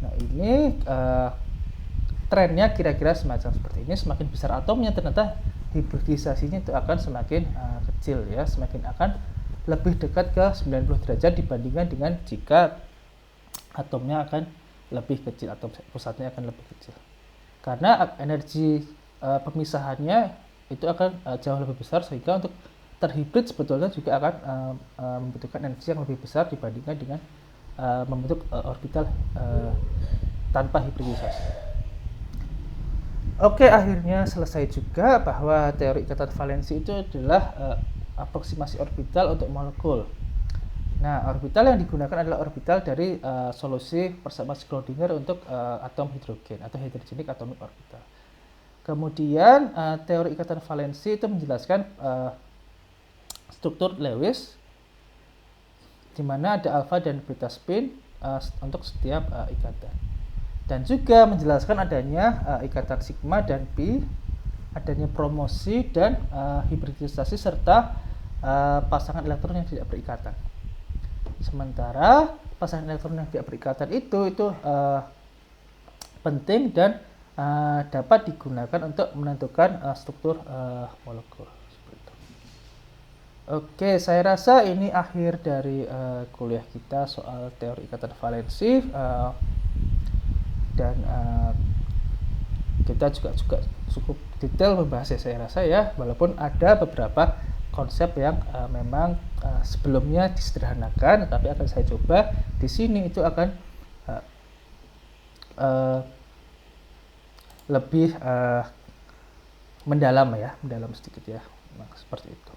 Nah, ini trennya kira-kira semacam seperti ini. Semakin besar atomnya, ternyata hibridisasinya itu akan semakin kecil, ya, semakin akan lebih dekat ke 90 derajat dibandingkan dengan jika atomnya akan lebih kecil, atau pusatnya akan lebih kecil, karena energi pemisahannya itu akan jauh lebih besar, sehingga untuk terhibrid sebetulnya juga akan membutuhkan energi yang lebih besar dibandingkan dengan membentuk orbital tanpa hibridisasi. Oke, akhirnya selesai juga bahwa teori ikatan valensi itu adalah aproksimasi orbital untuk molekul. Nah, orbital yang digunakan adalah orbital dari solusi persamaan Schrödinger untuk atom hidrogen atau hydrogenic atomic orbital. Kemudian teori ikatan valensi itu menjelaskan struktur Lewis, di mana ada alfa dan beta spin untuk setiap ikatan, dan juga menjelaskan adanya ikatan sigma dan pi, adanya promosi dan hibridisasi, serta pasangan elektron yang tidak berikatan. Sementara pasangan elektron yang tidak berikatan itu penting dan dapat digunakan untuk menentukan struktur molekul. Seperti itu. Oke, saya rasa ini akhir dari kuliah kita soal teori ikatan valensi, dan kita juga cukup detail membahasnya, saya rasa, ya, walaupun ada beberapa konsep yang memang sebelumnya disederhanakan, tapi akan saya coba di sini itu akan lebih mendalam sedikit, ya, seperti itu.